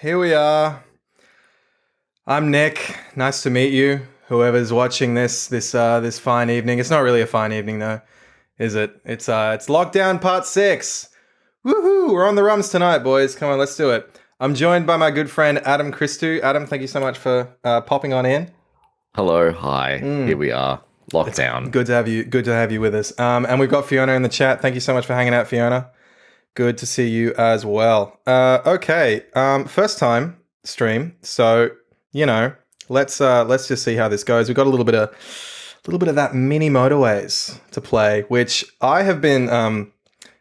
here we are. I'm Nick. Nice to meet you. Whoever's watching this fine evening. It's not really a fine evening though, is it? It's lockdown part 6. Woohoo! We're on the rums tonight, boys. Come on, let's do it. I'm joined by my good friend Adam Christou. Adam, thank you so much for popping on in. Hello, hi. Here we are. Lockdown. Good to have you. Good to have you with us. And we've got Fiona in the chat. Thank you so much for hanging out, Fiona. Good to see you as well. Okay. First time stream. So let's just see how this goes. We've got a little bit of that Mini Motorways to play, which I have been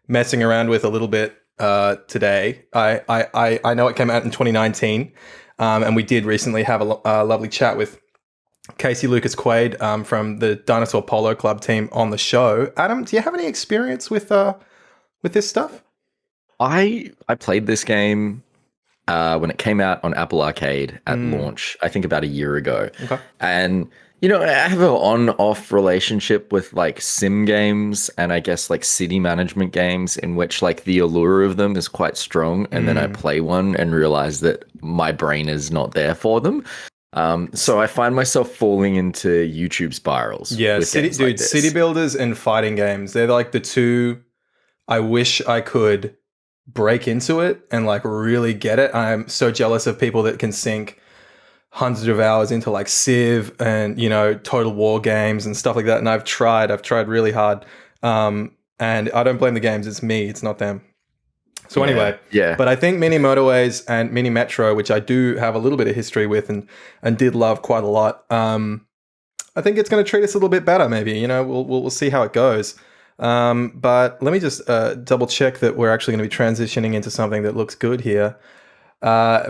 messing around with a little bit today. I know it came out in 2019, and we did recently have a lovely chat with Casey Lucas Quaid from the Dinosaur Polo Club team on the show. Adam, do you have any experience with this stuff? I played this game when it came out on Apple Arcade at launch, I think about a year ago. Okay. And, I have an on-off relationship with like sim games and I guess like city management games in which like the allure of them is quite strong. And then I play one and realize that my brain is not there for them. So I find myself falling into YouTube spirals. Yeah, with games like this. city builders and fighting games. They're like the two I wish I could break into it and like really get it. I'm so jealous of people that can sink hundreds of hours into like Civ and Total War games and stuff like that. And I've tried really hard. And I don't blame the games. It's me. It's not them. So anyway, yeah. But I think Mini Motorways and Mini Metro, which I do have a little bit of history with and did love quite a lot. I think it's going to treat us a little bit better. Maybe we'll see how it goes. But let me just double check that we're actually going to be transitioning into something that looks good here.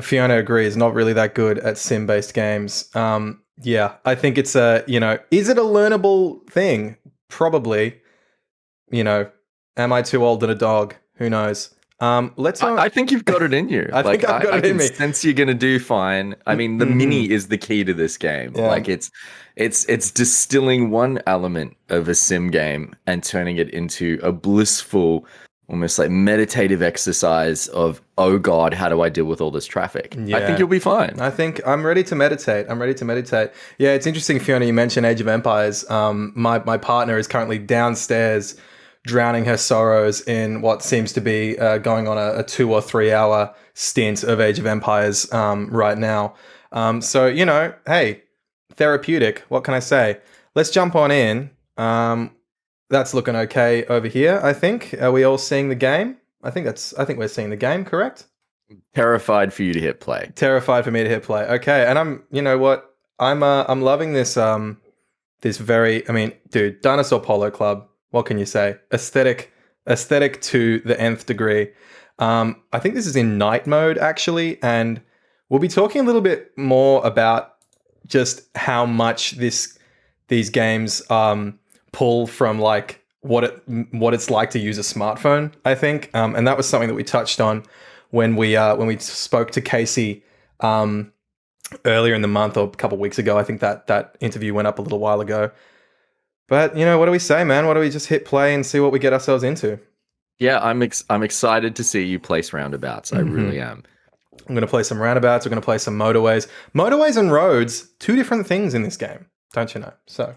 Fiona agrees, not really that good at sim-based games. Yeah, I think it's is it a learnable thing? Probably. Am I too old and a dog? Who knows? I think you've got it in you. I think I've got it in me. Since you're gonna do fine. I mean, the mini is the key to this game. Yeah. Like it's distilling one element of a sim game and turning it into a blissful, almost like meditative exercise of, oh God, how do I deal with all this traffic? Yeah. I think you'll be fine. I think I'm ready to meditate. Yeah, it's interesting, Fiona, you mentioned Age of Empires. My partner is currently downstairs drowning her sorrows in what seems to be going on a 2 or 3 hour stint of Age of Empires right now. So, hey, therapeutic. What can I say? Let's jump on in. That's looking okay over here, I think. Are we all seeing the game? I think we're seeing the game, correct? Terrified for you to hit play. Terrified for me to hit play. Okay, and I'm loving this dude, Dinosaur Polo Club. What can you say? Aesthetic to the nth degree. I think this is in night mode actually, and we'll be talking a little bit more about just how much these games pull from like what it's like to use a smartphone. I think, and that was something that we touched on when we spoke to Casey earlier in the month or a couple of weeks ago. I think that interview went up a little while ago. But, what do we say, man? What do we just hit play and see what we get ourselves into? Yeah, I'm excited to see you place roundabouts. I really am. I'm going to play some roundabouts. We're going to play some motorways. Motorways and roads, two different things in this game, don't you know? So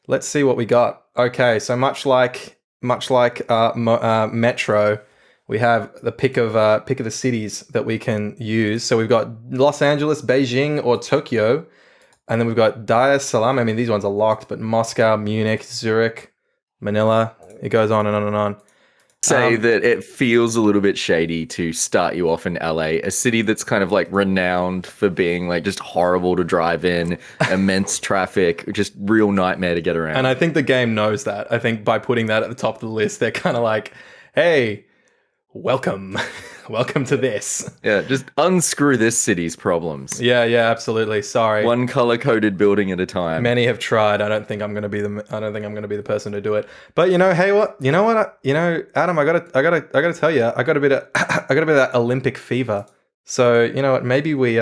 let's see what we got. Okay, so much like Metro, we have the pick of the cities that we can use. So we've got Los Angeles, Beijing, or Tokyo. And then we've got Dar es Salaam. I mean, these ones are locked, but Moscow, Munich, Zurich, Manila. It goes on and on and on. Say that it feels a little bit shady to start you off in LA, a city that's kind of like renowned for being like just horrible to drive in, immense traffic, just real nightmare to get around. And I think the game knows that. I think by putting that at the top of the list, they're kind of like, hey, welcome to this. Yeah, just unscrew this city's problems. Yeah, absolutely. Sorry. One color-coded building at a time. Many have tried. I don't think I'm going to be the person to do it. But hey, what? Adam, I gotta tell you, I got a bit of that Olympic fever. So what? Maybe we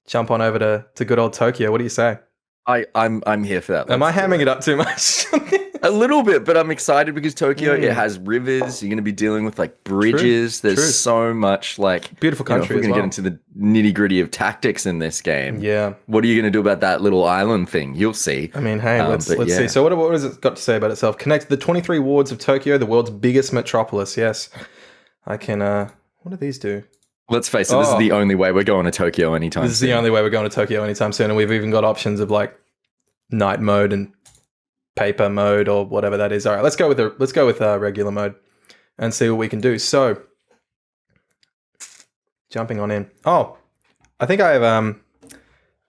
jump on over to good old Tokyo. What do you say? I'm here for that. Am I hamming it up too much? A little bit, but I'm excited because Tokyo, it has rivers. You're going to be dealing with like bridges. There's so much like beautiful country. If we're going to get into the nitty gritty of tactics in this game, what are you going to do about that little island thing? You'll see. I mean, hey, let's see. So what has it got to say about itself? Connect the 23 wards of Tokyo, the world's biggest metropolis. Yes, I can. What do these do? Let's face it, this is the only way we're going to Tokyo anytime soon. This is the only way we're going to Tokyo anytime soon, and we've even got options of like night mode and paper mode or whatever that is. All right, let's go with regular mode and see what we can do. So, jumping on in. Oh, I think I have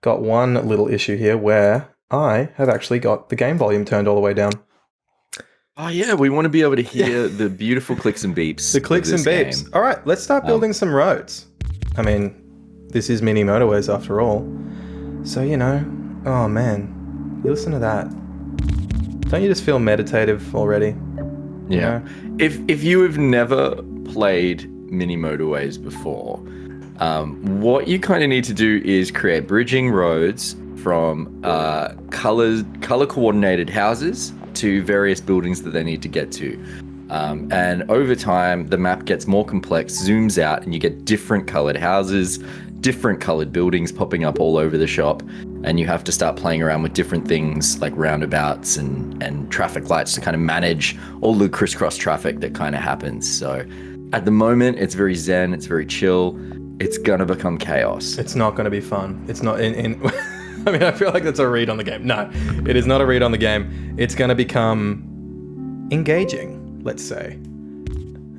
got one little issue here where I have actually got the game volume turned all the way down. Oh yeah, we want to be able to hear the beautiful clicks and beeps. The clicks and beeps. All right, let's start building some roads. I mean, this is Mini Motorways after all. So, oh man, you listen to that. Don't you just feel meditative already? Yeah. If you have never played Mini Motorways before, what you kind of need to do is create bridging roads from color coordinated houses to various buildings that they need to get to. And over time, the map gets more complex, zooms out, and you get different colored houses, different colored buildings popping up all over the shop. And you have to start playing around with different things like roundabouts and traffic lights to kind of manage all the crisscross traffic that kind of happens. So at the moment, it's very zen, it's very chill. It's gonna become chaos. It's not gonna be fun. It's not in I mean, I feel like that's a read on the game. No, it is not a read on the game. It's going to become engaging, let's say.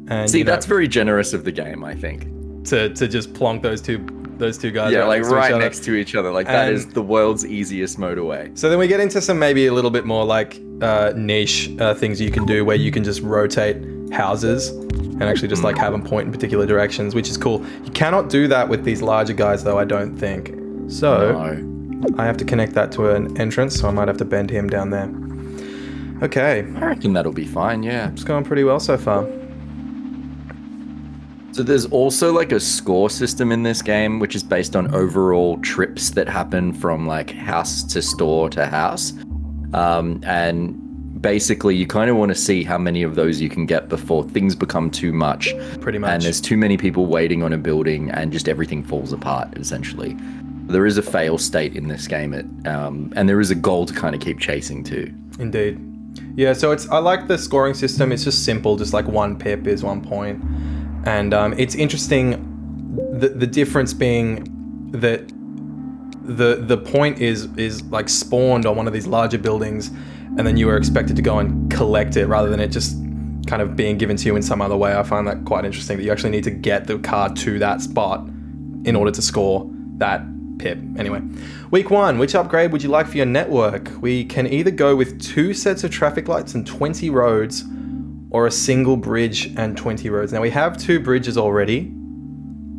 And see, that's very generous of the game, I think. To just plonk those two guys. Yeah, like right next to each other. Like that is the world's easiest motorway. So then we get into some maybe a little bit more like niche things you can do where you can just rotate houses and actually just like have them point in particular directions, which is cool. You cannot do that with these larger guys though, I don't think. So no. I have to connect that to an entrance, so I might have to bend him down there. Okay. I reckon that'll be fine, yeah. It's going pretty well so far. So there's also like a score system in this game, which is based on overall trips that happen from like house to store to house. And basically you kind of want to see how many of those you can get before things become too much. Pretty much. And there's too many people waiting on a building and just everything falls apart, essentially. There is a fail state in this game, and there is a goal to kind of keep chasing too. Indeed. Yeah, so I like the scoring system. It's just simple, just like 1 pip is 1 point. And it's interesting, the difference being that the point is like spawned on one of these larger buildings, and then you are expected to go and collect it rather than it just kind of being given to you in some other way. I find that quite interesting, that you actually need to get the car to that spot in order to score that pip. Anyway, week 1, which upgrade would you like for your network? We can either go with 2 sets of traffic lights and 20 roads, or a single bridge and 20 roads. Now we have 2 bridges already.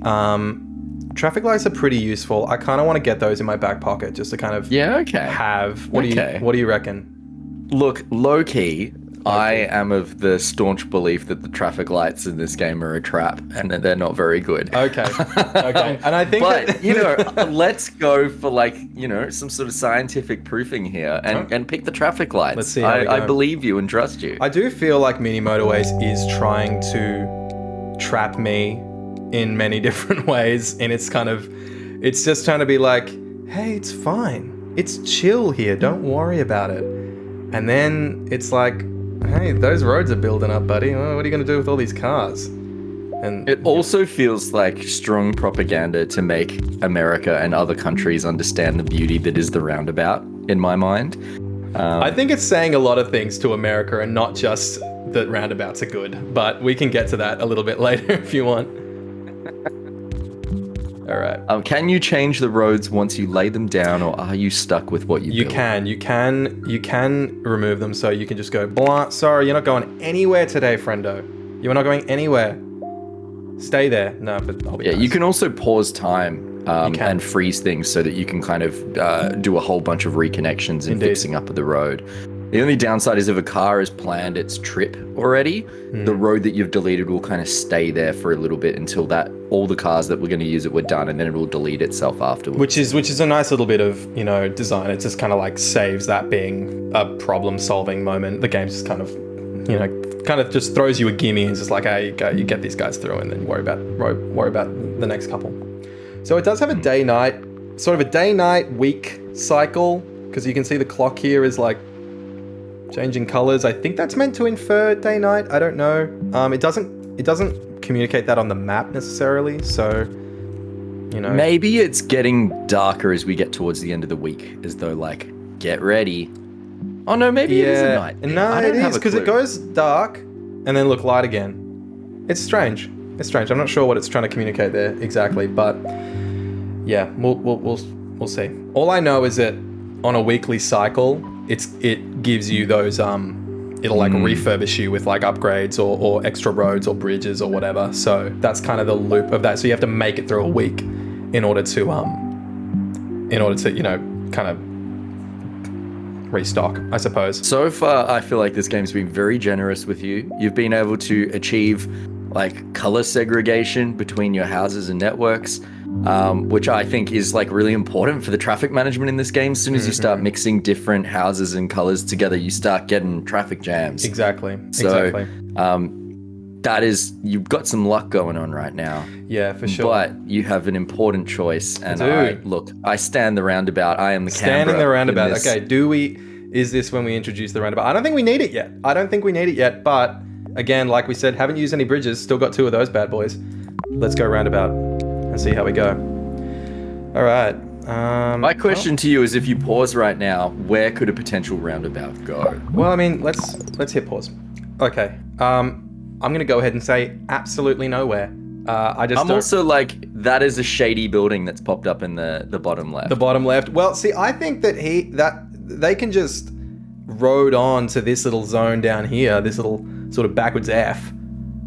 Traffic lights are pretty useful. I kind of want to get those in my back pocket just to kind of have. What do you reckon? Look, low key, I am of the staunch belief that the traffic lights in this game are a trap and that they're not very good. Okay. And I think let's go for like, some sort of scientific proofing here and pick the traffic lights. Let's see how we go. I believe you and trust you. I do feel like Mini Motorways is trying to trap me in many different ways, and it's just trying to be like, hey, it's fine. It's chill here. Don't worry about it. And then it's like, hey, those roads are building up, buddy. Well, what are you going to do with all these cars? And it also feels like strong propaganda to make America and other countries understand the beauty that is the roundabout, in my mind. I think it's saying a lot of things to America and not just that roundabouts are good, but we can get to that a little bit later if you want. All right. Can you change the roads once you lay them down, or are you stuck with what you built? You can remove them, so you can just go, blah, sorry, you're not going anywhere today, friendo. You're not going anywhere. Stay there. No, but I'll be nice. You can also pause time and freeze things so that you can kind of do a whole bunch of reconnections and fixing up of the road. The only downside is if a car has planned its trip already, the road that you've deleted will kind of stay there for a little bit until all the cars that were going to use it were done, and then it will delete itself afterwards. Which is a nice little bit of, design. It just kind of like saves that being a problem-solving moment. The game just kind of just throws you a gimme and it's just like, hey, you get these guys through and then worry about the next couple. So it does have a day-night week cycle, because you can see the clock here is like changing colors. I think that's meant to infer day-night. I don't know. It doesn't communicate that on the map necessarily. So, maybe it's getting darker as we get towards the end of the week, as though like, get ready. Oh no, maybe it is a night thing. No, it is, because it goes dark and then look light again. It's strange. I'm not sure what it's trying to communicate there exactly, but yeah, we'll see. All I know is that on a weekly cycle, it gives you those it'll like refurbish you with like upgrades or extra roads or bridges or whatever. So that's kind of the loop of that. So you have to make it through a week in order to kind of restock, I suppose. So far, I feel like this game's been very generous with you. You've been able to achieve like color segregation between your houses and networks, which I think is like really important for the traffic management in this game. As soon as you start mixing different houses and colors together, you start getting traffic jams. Exactly. You've got some luck going on right now. Yeah, for sure. But you have an important choice, and I stand the roundabout. I am the standing the roundabout. Okay, is this when we introduce the roundabout? I don't think we need it yet. But again, like we said, haven't used any bridges. Still got 2 of those bad boys. Let's go roundabout and see how we go. All right. My question to you is, if you pause right now, where could a potential roundabout go? Well, I mean, let's hit pause. Okay. I'm gonna go ahead and say absolutely nowhere. I'm also like, that is a shady building that's popped up in the bottom left. The bottom left. Well, see, I think that they can just road on to this little zone down here, this little sort of backwards F,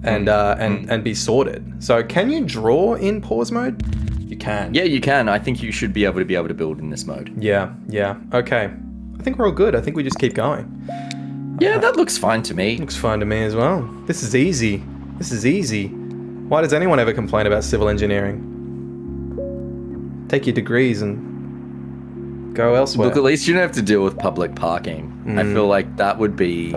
and be sorted. So can you draw in pause mode? You can. Yeah, you can. I think you should be able to build in this mode. Yeah. Okay. I think we're all good. I think we just keep going. Yeah, that looks fine to me. Looks fine to me as well. This is easy. Why does anyone ever complain about civil engineering? Take your degrees and go elsewhere. Look, at least you don't have to deal with public parking. I feel like that would be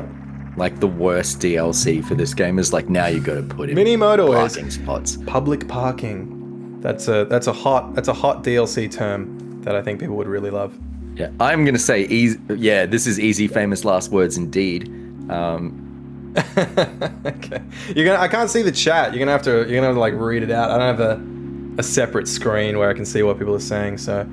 like the worst DLC for this game, is like, now you got to put in Mini Motorways parking spots. Public parking. That's a hot DLC term that I think people would really love. Yeah, I'm gonna say easy. Yeah, this is easy. Famous last words indeed. Okay, I can't see the chat. You're gonna have to like read it out. I don't have a separate screen where I can see what people are saying, so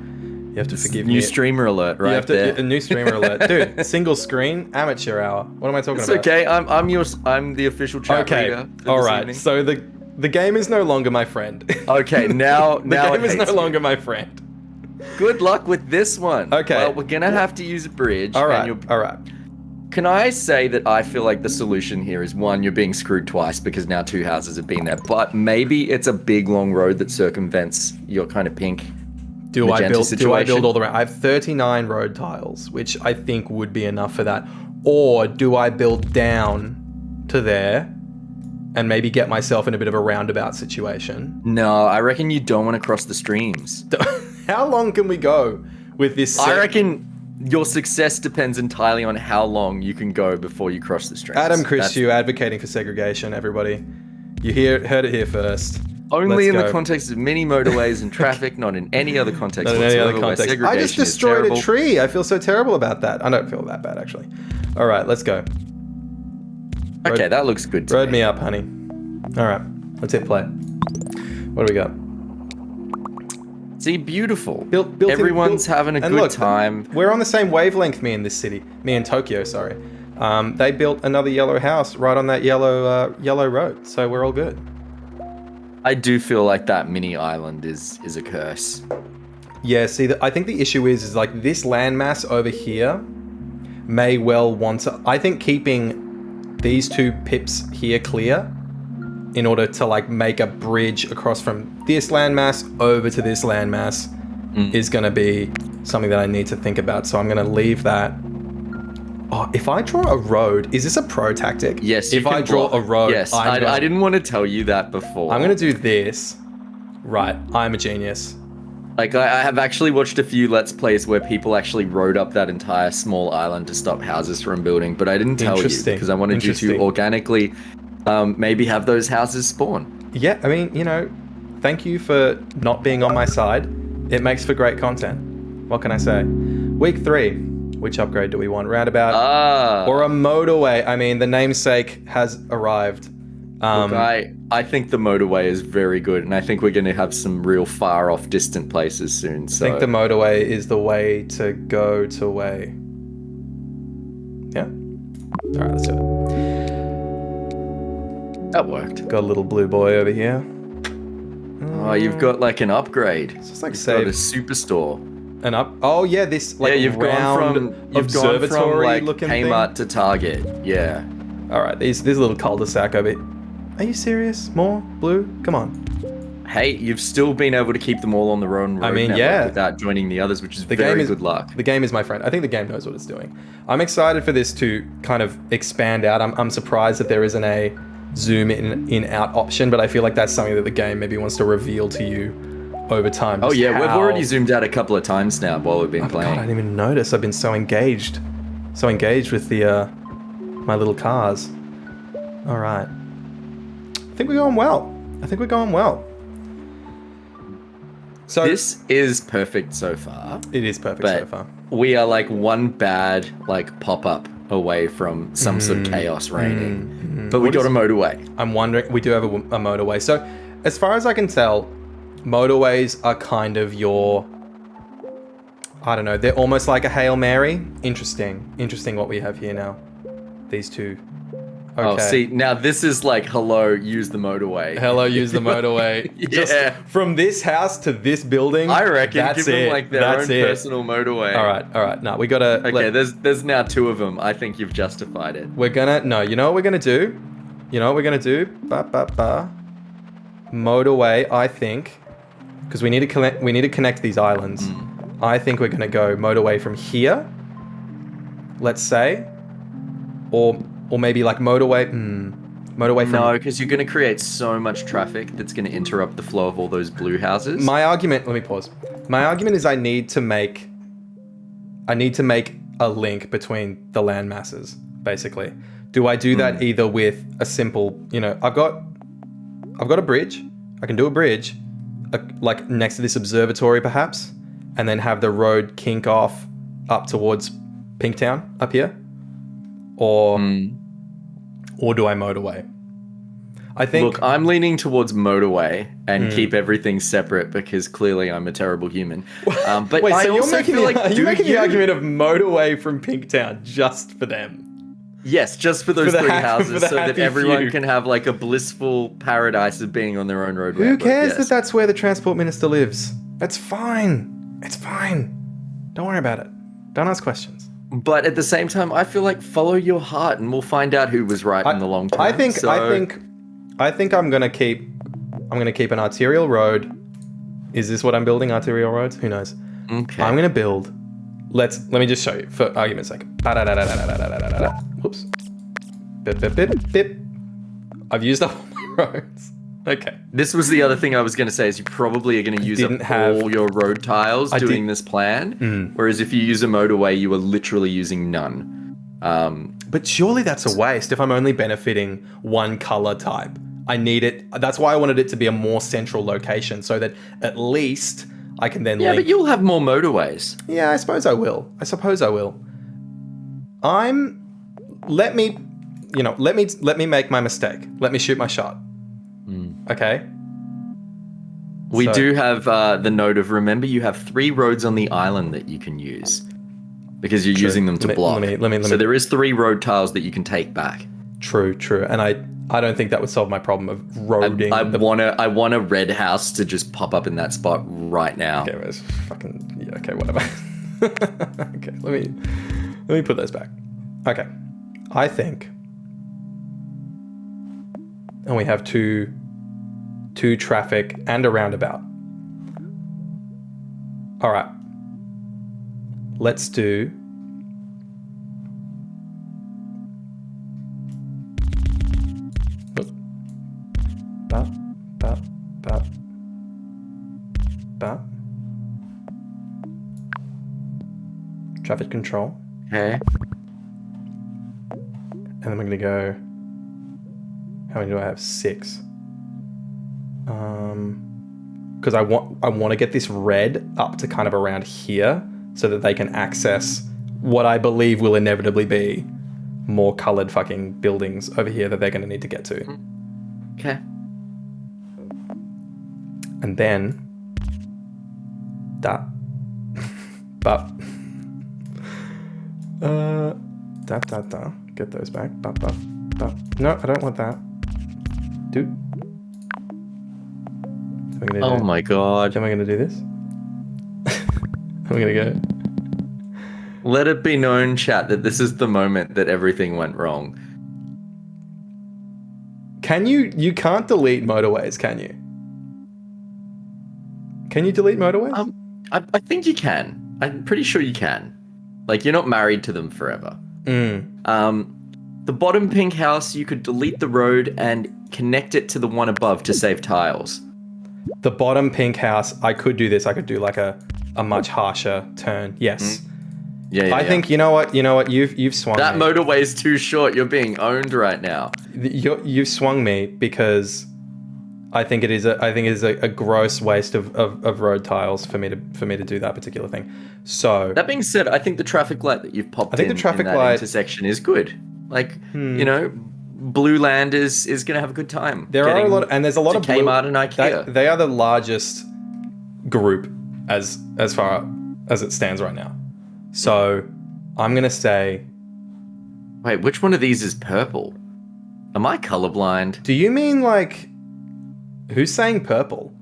you have to forgive me. New streamer alert, right? A new streamer alert, dude. Single screen amateur hour. What am I talking about? It's okay. I'm the official chat reader. All right. Evening. So the game is no longer my friend. Okay, now the game is no longer my friend. Good luck with this one. Okay. Well, we're gonna have to use a bridge. All right. All right. Can I say that I feel like the solution here is, one, you're being screwed twice because now 2 houses have been there, but maybe it's a big long road that circumvents your kind of pink. Do I build all the round? I have 39 road tiles, which I think would be enough for that. Or do I build down to there and maybe get myself in a bit of a roundabout situation? No, I reckon you don't want to cross the streams. How long can we go with this? I reckon your success depends entirely on how long you can go before you cross the streams. Adam Christou advocating for segregation, everybody. You heard it here first. Only in the context of Mini Motorways and traffic, not in any other context whatsoever. I just destroyed a tree. I feel so terrible about that. I don't feel that bad, actually. All right, let's go. Okay, that looks good to me. Road me up, honey. All right, let's hit play. What do we got? See, beautiful. Everyone's having a good time. We're on the same wavelength, me in Tokyo, sorry. They built another yellow house right on that yellow road, so we're all good. I do feel like that mini island is a curse. Yeah, see, I think the issue is like this landmass over here may well want to... I think keeping these 2 pips here clear in order to like make a bridge across from this landmass over to this landmass is going to be something that I need to think about. So I'm going to leave that. Oh, if I draw a road, is this a pro tactic? Yes, if I draw a road, yes, I didn't want to tell you that before. I'm going to do this. Right, I'm a genius. Like, I have actually watched a few Let's Plays where people actually rode up that entire small island to stop houses from building, but I didn't tell you because I wanted you to organically maybe have those houses spawn. Yeah, I mean, you know, thank you for not being on my side. It makes for great content. What can I say? Week 3. Which upgrade do we want? Roundabout or a motorway? I mean, the namesake has arrived. Look, I think the motorway is very good, and I think we're going to have some real far off distant places soon. So. I think the motorway is the way to go to way. Yeah? Alright, let's do it. That worked. Got a little blue boy over here. Oh, you've got like an upgrade. It's just like you've got a superstore. Oh yeah, this like you've round observatory like looking Kmart thing. to Target. Yeah. All right, this little cul-de-sac over here. Are you serious? More blue? Come on. Hey, you've still been able to keep them all on their own road network without joining the others, which is very good luck. The game is my friend. I think the game knows what it's doing. I'm excited for this to kind of expand out. I'm surprised that there isn't a zoom in out option, but I feel like that's something that the game maybe wants to reveal to you over time. Oh yeah, we've already zoomed out a couple of times now while we've been playing. God, I didn't even notice. I've been so engaged with the my little cars. All right, I think we're going well. So this is perfect so far. It is perfect so far. We are like one bad like pop-up away from some sort of chaos reigning. But we got a motorway. I'm wondering, we do have a motorway. So as far as I can tell, motorways are kind of your, I don't know, they're almost like a Hail Mary. Interesting what we have here now. These two. Okay. Oh, see, now this is like, hello, use the motorway. Hello, use the motorway. Yeah. Just from this house to this building. I reckon, that's give them like their own personal motorway. All right. No, we gotta. Okay, there's now 2 of them. I think you've justified it. We're gonna, no, you know what we're gonna do? Motorway, I think, because we need to connect these islands. I think we're gonna go motorway from here, let's say, or maybe like motorway from... No, because you're going to create so much traffic that's going to interrupt the flow of all those blue houses. My argument, let me pause. My argument is I need to make a link between the land masses, basically. Do I do that either with a simple, you know, I've got a bridge. I can do a bridge, like next to this observatory perhaps, and then have the road kink off up towards Pinktown up here. Or do I motorway? I think... Look, I'm leaning towards motorway and keep everything separate because clearly I'm a terrible human. But wait, I so also feel like... You're making the argument of motorway from Pinktown just for them? Yes, just for those 3 houses so that everyone few. can have like a blissful paradise of being on their own roadway. Who cares that that's where the transport minister lives? That's fine. It's fine. Don't worry about it. Don't ask questions. But at the same time, I feel like follow your heart, and we'll find out who was right in the long term. I think I'm gonna keep an arterial road. Is this what I'm building? Arterial roads? Who knows? Okay. I'm gonna build. Let me just show you for argument's sake. Whoops. Bip bip bip bip. I've used up all my roads. Okay. This was the other thing I was going to say is you probably are going to use up all your road tiles doing this plan. Whereas if you use a motorway, you are literally using none. But surely that's a waste if I'm only benefiting one color type. I need it. That's why I wanted it to be a more central location so that at least I can then link. But you'll have more motorways. Yeah, I suppose I will. Let me make my mistake. Let me shoot my shot. Okay. We do have the note of remember you have 3 roads on the island that you can use because you're using them to block. So there is 3 road tiles that you can take back. True. And I don't think that would solve my problem of roading. I want a red house to just pop up in that spot right now. Okay, it's fucking okay, whatever. Okay, let me put those back. Okay, I think, and we have two traffic and a roundabout. All right, let's do Traffic control. Okay. And then we're going to go... How many do I have? 6. Because I want to get this red up to kind of around here so that they can access what I believe will inevitably be more coloured fucking buildings over here that they're going to need to get to. Okay. And then... That. But... Da. Get those back. But. No, I don't want that. Dude. Oh my god. Am I going to do this? I'm going to go... Let it be known, chat, that this is the moment that everything went wrong. Can you... You can't delete motorways, can you? Can you delete motorways? I think you can. I'm pretty sure you can. Like, you're not married to them forever. The bottom pink house, you could delete the road and connect it to the one above to save tiles. The bottom pink house, I could do this. I could do like a much harsher turn. Yes. Yeah. I think you know what you've swung that me. motorway is too short. You're being owned right now. You've swung me because I think it is a gross waste of road tiles for me to do that particular thing. So that being said, I think the traffic light that you've popped in that intersection is good. Like, you know, Blue Land is going to have a good time. There's a lot of Kmart and IKEA. They are the largest group as far as it stands right now. So I'm going to say... Wait, which one of these is purple? Am I colorblind? Do you mean like... Who's saying purple?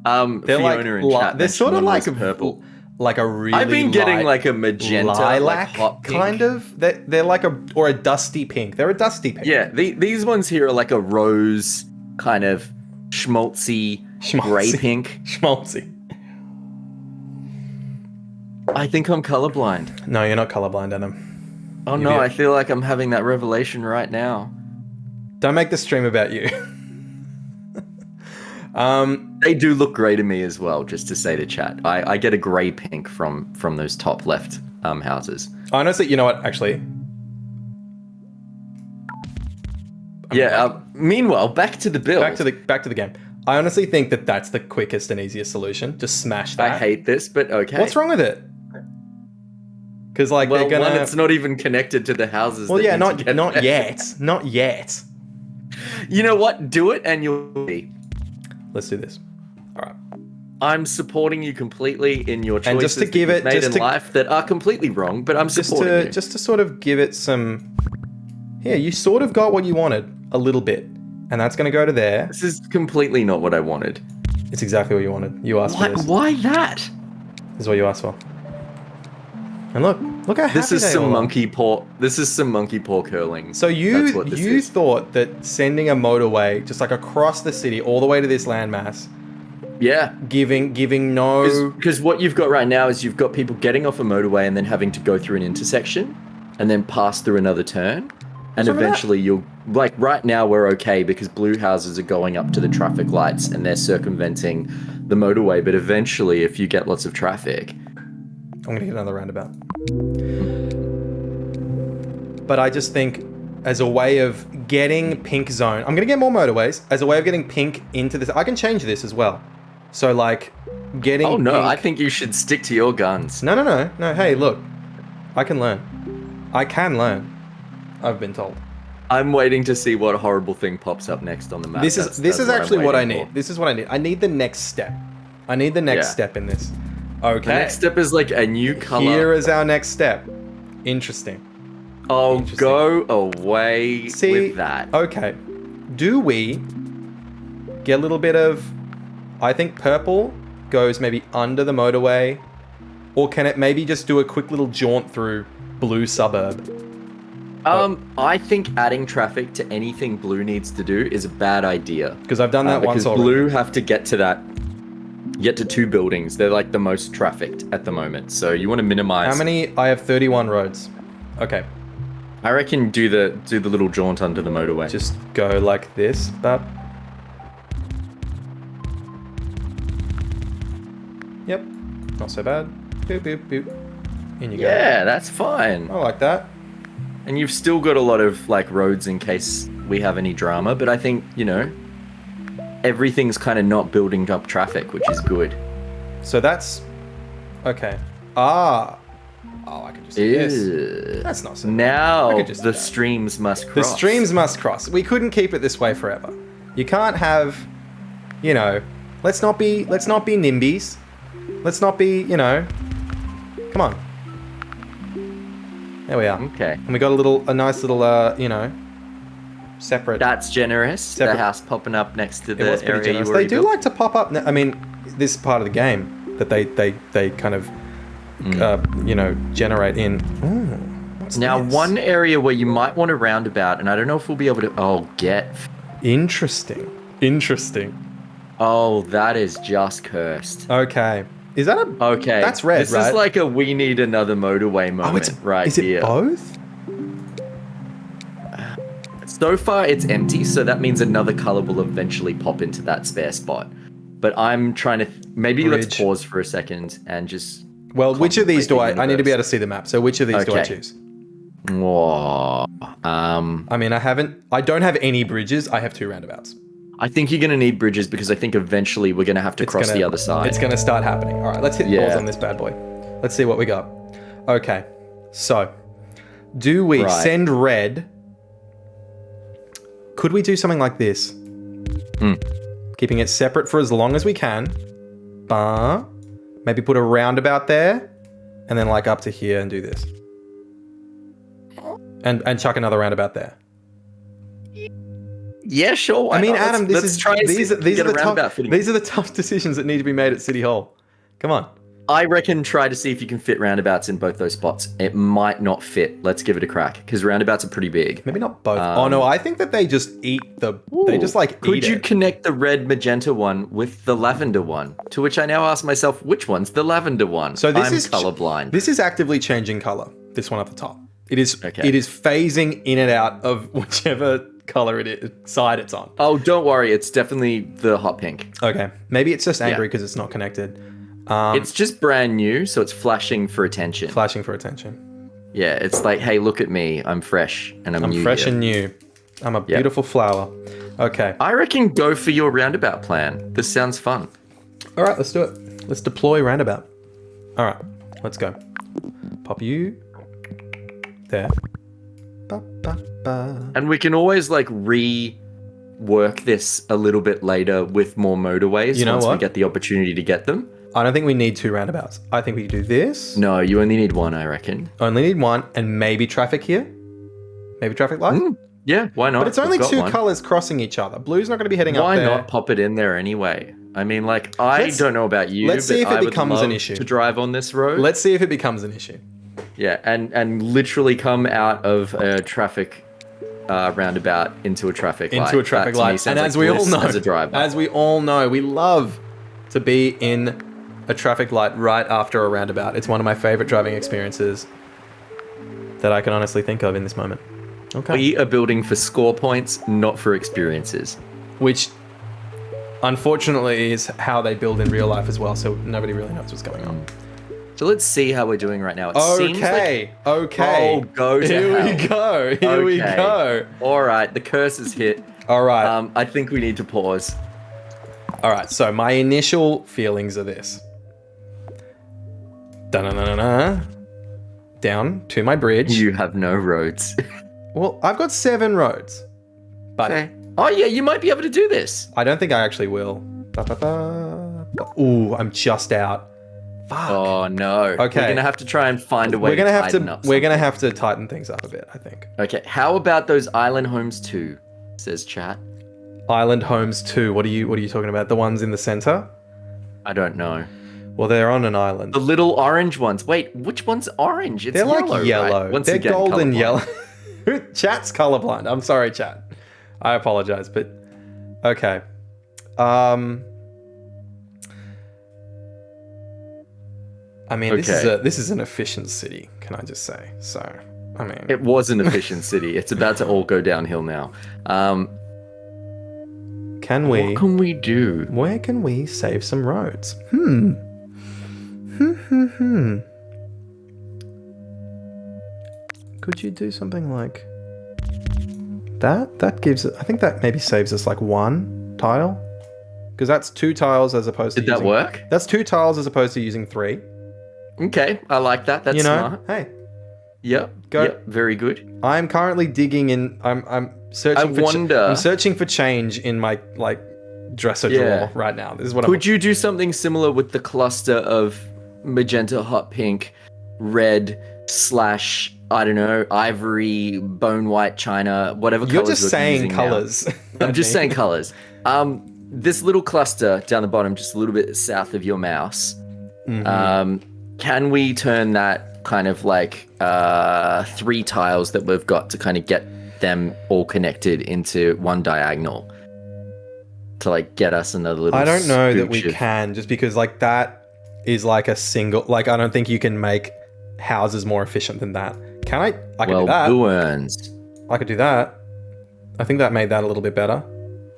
They're Fiona in chat. They're sort of like purple. Like a really I've been getting like a magenta, lilac, like hot pink. kind of. They're like a dusty pink. They're a dusty pink. Yeah, these ones here are like a rose, kind of schmaltzy, grey pink. Schmaltzy. I think I'm colorblind. No, you're not colorblind, Adam. Oh no, I feel like I'm having that revelation right now. Don't make the stream about you. They do look grey to me as well, just to say to chat. I get a grey pink from those top left houses. Honestly, you know what? Actually, meanwhile, back to the build. Back to the game. I honestly think that that's the quickest and easiest solution. Just smash that. I hate this, but okay. What's wrong with it? Because like they're gonna. One, it's not even connected to the houses. Well, yeah, not yet. You know what? Do it, and you'll see. Let's do this. All right. I'm supporting you completely in your choices and just to give it, made in life that are completely wrong, but I'm supporting you. Just to sort of give it some... Here, you sort of got what you wanted, a little bit. And that's going to go to there. This is completely not what I wanted. It's exactly what you wanted. You asked for this. Why that? This is what you asked for. And look how happy this is they some all monkey paw. This is some monkey paw curling. So you thought that sending a motorway just like across the city all the way to this landmass, yeah, giving no, because what you've got right now is you've got people getting off a motorway and then having to go through an intersection, and then pass through another turn, and eventually you'll like right now we're okay because blue houses are going up to the traffic lights and they're circumventing the motorway, but eventually if you get lots of traffic. I'm going to get another roundabout. But I just think as a way of getting pink zone, I'm going to get more motorways as a way of getting pink into this. I can change this as well. So like getting Oh no, pink... I think you should stick to your guns. No. Hey, look. I can learn. I've been told. I'm waiting to see what horrible thing pops up next on the map. This is actually what I need. This is what I need. I need the next step. I need the next step in this. Okay. The next step is like a new color. Here is our next step. Interesting. Oh, go away with that. Okay. Do we get a little bit of... I think purple goes maybe under the motorway. Or can it maybe just do a quick little jaunt through blue suburb? I think adding traffic to anything blue needs to do is a bad idea. Because I've done that once already. Because blue have to get to 2 buildings. They're like the most trafficked at the moment. So you want to minimize. How many? I have 31 roads. Okay. I reckon do the little jaunt under the motorway. Just go like this, but... Yep. Not so bad. Boop, boop, boop. In you go. Yeah, that's fine. I like that. And you've still got a lot of like roads in case we have any drama, but I think, everything's kind of not building up traffic, which is good. So that's okay. Oh, I can just do this. That's not so bad. Now the streams must cross. The streams must cross. We couldn't keep it this way forever. You can't have, let's not be NIMBYs. Let's not be, come on. There we are. Okay. And we got a nice little, separate. That's generous. The house popping up next to the area you They do like to pop up. I mean, this is part of the game that they kind of, generate in. Ooh, what's now, this? one area where you might want to roundabout, and I don't know if we'll be able to. Oh, Interesting. Oh, that is just cursed. Okay. Is that a... Okay. That's red, this right? This is like a we need another motorway moment right here. Is it both? So far, it's empty, so that means another color will eventually pop into that spare spot. But I'm trying to... Maybe let's pause for a second and just... Well, which of these do I need to be able to see the map, so which of these do I choose? Whoa. I mean, I don't have any bridges. I have 2 roundabouts. I think you're going to need bridges because I think eventually we're going to have to cross the other side. It's going to start happening. All right, let's hit pause on this bad boy. Let's see what we got. Okay, so do we send red? Could we do something like this? Keeping it separate for as long as we can. Maybe put a roundabout there, and then like up to here and do this. And chuck another roundabout there. Yeah, sure. I mean, Adam, these are the tough decisions that need to be made at City Hall. Come on. I reckon try to see if you can fit roundabouts in both those spots. It might not fit. Let's give it a crack because roundabouts are pretty big. Maybe not both. Oh no, I think that they just eat the. They just like. Could you connect the red magenta one with the lavender one? To which I now ask myself, which one's the lavender one? So this is colorblind. This is actively changing color. This one at the top. It is. Okay. It is phasing in and out of whichever color side it's on. Oh, don't worry. It's definitely the hot pink. Okay. Maybe it's just angry because it's not connected. It's just brand new, so it's flashing for attention. Yeah, it's like, hey, look at me. I'm fresh and I'm new. I'm fresh and new. I'm a beautiful flower. Okay. I reckon go for your roundabout plan. This sounds fun. All right, let's do it. Let's deploy roundabout. All right, let's go. Pop you there. And we can always like rework this a little bit later with more motorways once we get the opportunity to get them. I don't think we need 2 roundabouts. I think we can do this. No, you only need 1, I reckon. Only need 1, and maybe traffic here. Maybe traffic light. Yeah, why not? But it's only 2 colors crossing each other. Blue's not going to be heading up there. Why not pop it in there anyway? I mean, like, I don't know about you, let's see if it becomes an issue to drive on this road. Let's see if it becomes an issue. Yeah, and literally come out of a traffic roundabout into a traffic light. Into a traffic light. And as we all know, we love to be in a traffic light right after a roundabout. It's one of my favorite driving experiences that I can honestly think of in this moment. Okay. We are building for score points, not for experiences. Which, unfortunately, is how they build in real life as well, so nobody really knows what's going on. So let's see how we're doing right now. Okay. Oh, go to Here we go. All right, the curse is hit. All right. I think we need to pause. All right, so my initial feelings are this. Down to my bridge. You have no roads. Well, I've got 7 roads. But okay. Oh, yeah, you might be able to do this. I don't think I actually will. Ooh, I'm just out. Fuck. Oh, no. Okay. We're going to have to try and find a way to tighten up. We're going to have to tighten things up a bit, I think. Okay, how about those island homes too, says chat. Island homes too. What are you talking about? The ones in the center? I don't know. Well, they're on an island. The little orange ones. Wait, which one's orange? They're yellow, like yellow. Right? Once they're again, golden colorblind. Yellow. Chat's colorblind. I'm sorry, chat. I apologize, but okay. I mean, this is an efficient city, can I just say? So, I mean, it was an efficient city. It's about to all go downhill now. What can we do? Where can we save some roads? Could you do something like that? That gives it. I think that maybe saves us like 1 tile, because that's 2 tiles as opposed to. Did that work? That's 2 tiles as opposed to using 3. Okay, I like that. That's smart. Hey. Yep. Go. Yep, very good. I'm currently digging in. I'm searching. I'm searching for change in my like dresser drawer right now. This is what. Could you do something similar with the cluster of magenta, hot pink, red / I don't know, ivory, bone white, china, whatever colors. You're just saying colors. I'm just saying colors. This little cluster down the bottom, just a little bit south of your mouse. Can we turn that kind of like 3 tiles that we've got to kind of get them all connected into one diagonal to like get us another little. I don't know that we can, just because like that is like a single. Like I don't think you can make houses more efficient than that. Can I? I can do that. Ruins. I could do that. I think that made that a little bit better.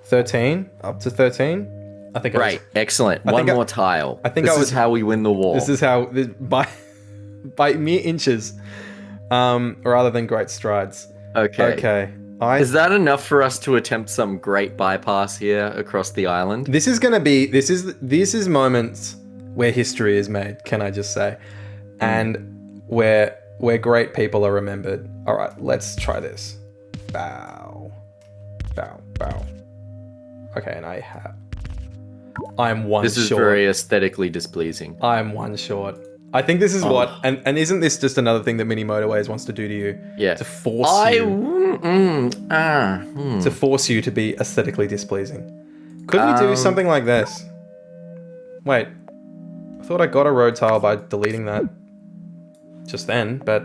13 up to 13. I think. Right. Excellent. One more tile. I think this is how we win the war. This is how by mere inches, rather than great strides. Okay. Is that enough for us to attempt some great bypass here across the island? This is going to be. This is moments where history is made. Can I just say, and where great people are remembered. All right, let's try this. Bow, bow, bow. Okay, and I'm one short. This is very aesthetically displeasing. I'm 1 short. I think this is what, and isn't this just another thing that Mini Motorways wants to do to you? Yeah. To force to force you to be aesthetically displeasing. Could we do something like this? Wait, I thought I got a road tile by deleting that just then, but...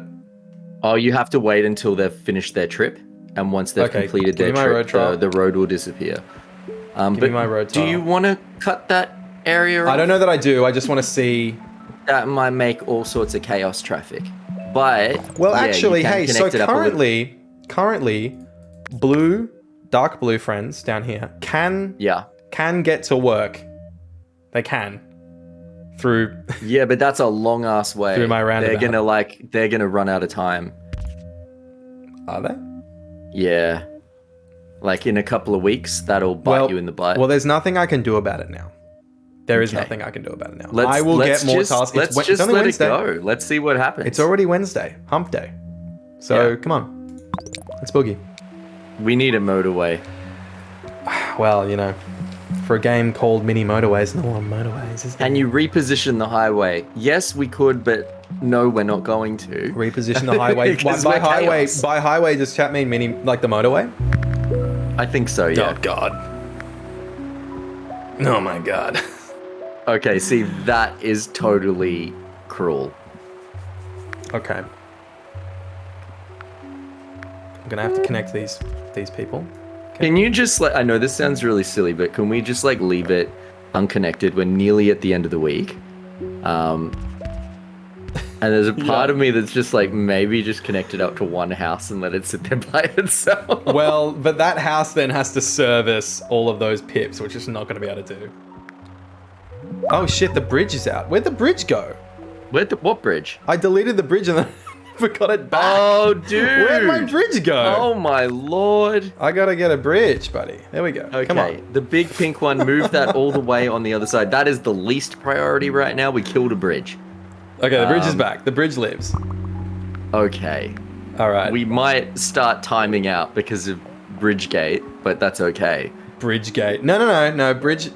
Oh, you have to wait until they've finished their trip, and once they've completed their trip, the road will disappear. Give me my road tile. Do you want to cut that area off? I don't know that I do. I just want to see... That might make all sorts of chaos traffic. But... Well, actually, hey, so currently, dark blue friends down here can get to work. They can. Through... Yeah, but that's a long-ass way. Through my roundabout. They're gonna run out of time. Are they? Yeah. Like in a couple of weeks, that'll bite you in the butt. Well, there's nothing I can do about it now. There is nothing I can do about it now. I will get more tasks. Let's just let it go. Let's see what happens. It's already Wednesday, hump day. So come on, let's boogie. We need a motorway. Well, you know, for a game called Mini Motorways, no one motorways. Is there? Can you reposition the highway? Yes, we could, but no, we're not going to. Reposition the highway. By highway, does chat mean mini, like the motorway? I think so, yeah. Oh, God. Oh, my God. Okay, see, that is totally cruel. Okay. I'm going to have to connect these people. Okay. Can you just, like, I know this sounds really silly, but can we just, like, leave it unconnected? We're nearly at the end of the week. And there's a part of me that's just like, maybe just connect it up to one house and let it sit there by itself. Well, but that house then has to service all of those pips, which it's not going to be able to do. Oh shit, the bridge is out. Where'd the bridge go? What bridge? I deleted the bridge and then never got it back. Oh, dude. Where'd my bridge go? Oh, my lord. I gotta get a bridge, buddy. There we go. Okay. Come on. The big pink one, move that all the way on the other side. That is the least priority right now. We killed a bridge. Okay, the bridge is back. The bridge lives. Okay. All right. We might start timing out because of Bridgegate, but that's okay. Bridgegate. No. Bridge.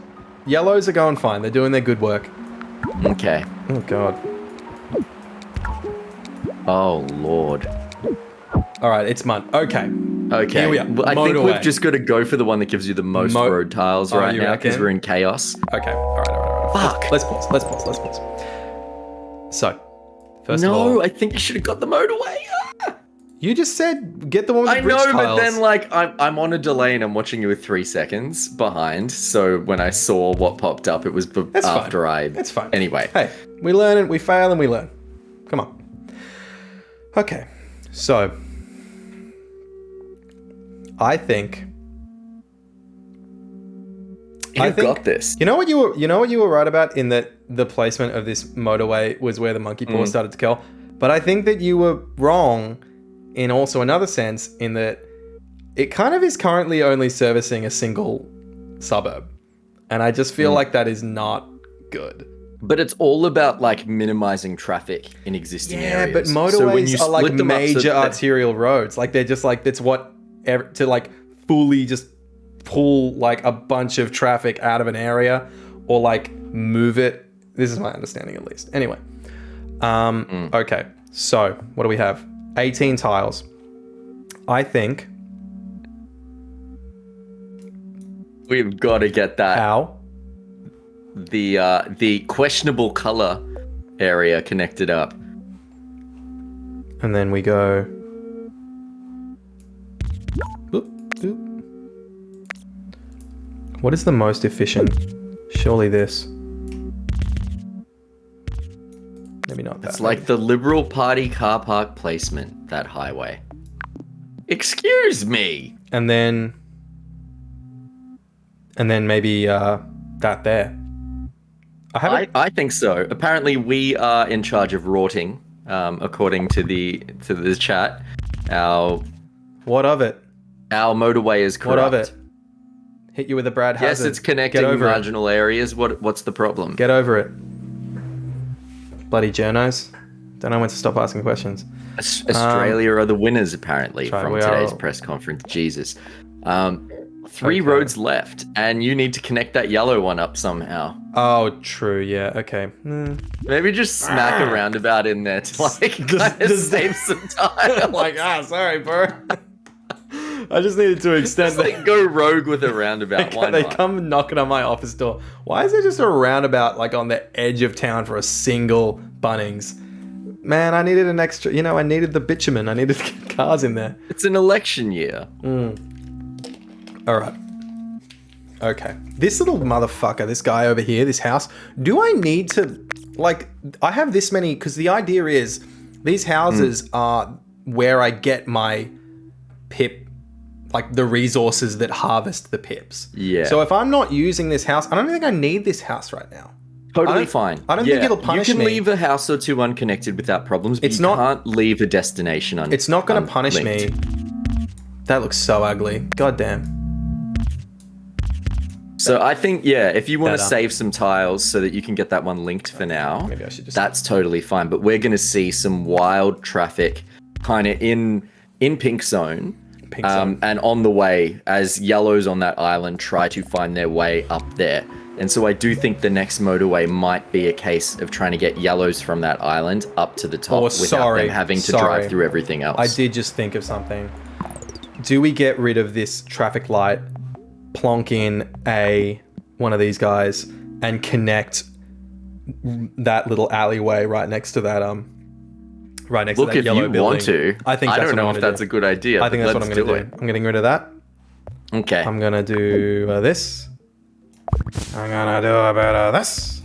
Yellows are going fine. They're doing their good work. Okay. Oh, God. Oh, Lord. All right, it's mud. Okay. Okay. Here we are. I think we've just got to go for the one that gives you the most road tiles right now because we're in chaos. Okay. All right. Fuck. Let's pause. So, first of all... No, I think you should have got the motorway. You just said get the one with the bridge tiles. But then like I'm on a delay and I'm watching you with 3 seconds behind. So when I saw what popped up, it was after I... That's fine. Anyway. Hey, we learn and we fail and we learn. Come on. Okay, so... I think got this. You know what you were right about in that the placement of this motorway was where the monkey paw started to kill. But I think that you were wrong in also another sense in that it kind of is currently only servicing a single suburb. And I just feel like that is not good. But it's all about like minimizing traffic in existing areas. Yeah, but motorways are like major arterial roads. Like they're just like, that's what, to like fully just pull like a bunch of traffic out of an area or like move it. This is my understanding at least. Anyway. Okay. So what do we have? 18 tiles. I think we've got to get that. How? The questionable color area connected up. And then we go. Boop, boop. What is the most efficient? Surely this. Maybe not that. It's like the Liberal Party car park placement, that highway. Excuse me. And then maybe that there. I think so. Apparently, we are in charge of rorting, according to the chat. What of it? Our motorway is corrupt. What of it? Hit you with a Brad Hazard. Yes, it's connecting marginal areas. What's the problem? Get over it. Bloody journos. Don't know when to stop asking questions. Australia are the winners, apparently, from today's press conference. Jesus. 3 roads left, and you need to connect that yellow one up somehow. Oh, true. Yeah. Okay. Maybe just smack a roundabout in there to like kind of save some time. Like, sorry, bro. I just needed to extend. Just like go rogue with a roundabout. They come knocking on my office door. Why is there just a roundabout like on the edge of town for a single Bunnings? Man, I needed an extra. I needed the bitumen. I needed to get cars in there. It's an election year. All right. Okay. This little motherfucker, this guy over here, this house. Do I need to, like, I have this many, because the idea is these houses are where I get my pip, like the resources that harvest the pips. Yeah. So if I'm not using this house, I don't think I need this house right now. Totally fine. I don't think it'll punish me. You can leave a house or two unconnected without problems, but you can't leave a destination unlinked. It's not going to punish me. That looks so ugly. God damn. So I think, if you want to save some tiles so that you can get that one linked for now, maybe I should just that's totally fine. But we're going to see some wild traffic kind of in Pink Zone. And on the way as yellows on that island try to find their way up there. And so I do think the next motorway might be a case of trying to get yellows from that island up to the top without them having to drive through everything else. I did just think of something. Do we get rid of this traffic light, plonk in one of these guys, and connect that little alleyway right next to that right next to that yellow building? Look, if you want to. I think I don't know if that's a good idea. I think that's what I'm going to do. I'm getting rid of that. Okay. I'm going to do this. I'm going to do a bit of this.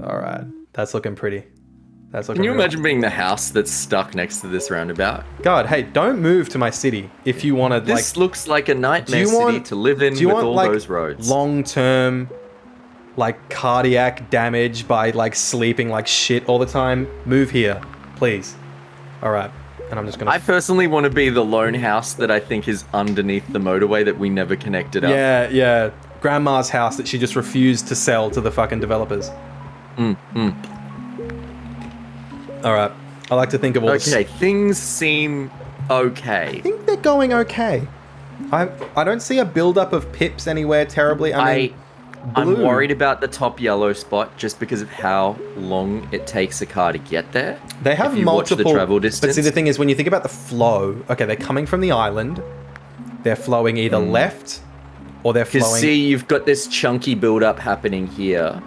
All right. That's looking pretty. Can you imagine being the house that's stuck next to this roundabout? God, hey, don't move to my city if you want to. This looks like a nightmare city to live in with all those roads. Long-term, like cardiac damage by like sleeping like shit all the time? Move here, please. All right, and I'm just gonna. I personally want to be the lone house that I think is underneath the motorway that we never connected up. Yeah. Grandma's house that she just refused to sell to the fucking developers. All right. I like to think of all this. Okay, things seem okay. I think they're going okay. I don't see a build-up of pips anywhere terribly. I'm worried about the top yellow spot just because of how long it takes a car to get there. They have multiple... Watch the travel distance. But see, the thing is, when you think about the flow... Okay, they're coming from the island. They're flowing either left or they're flowing... Because, see, you've got this chunky build-up happening here.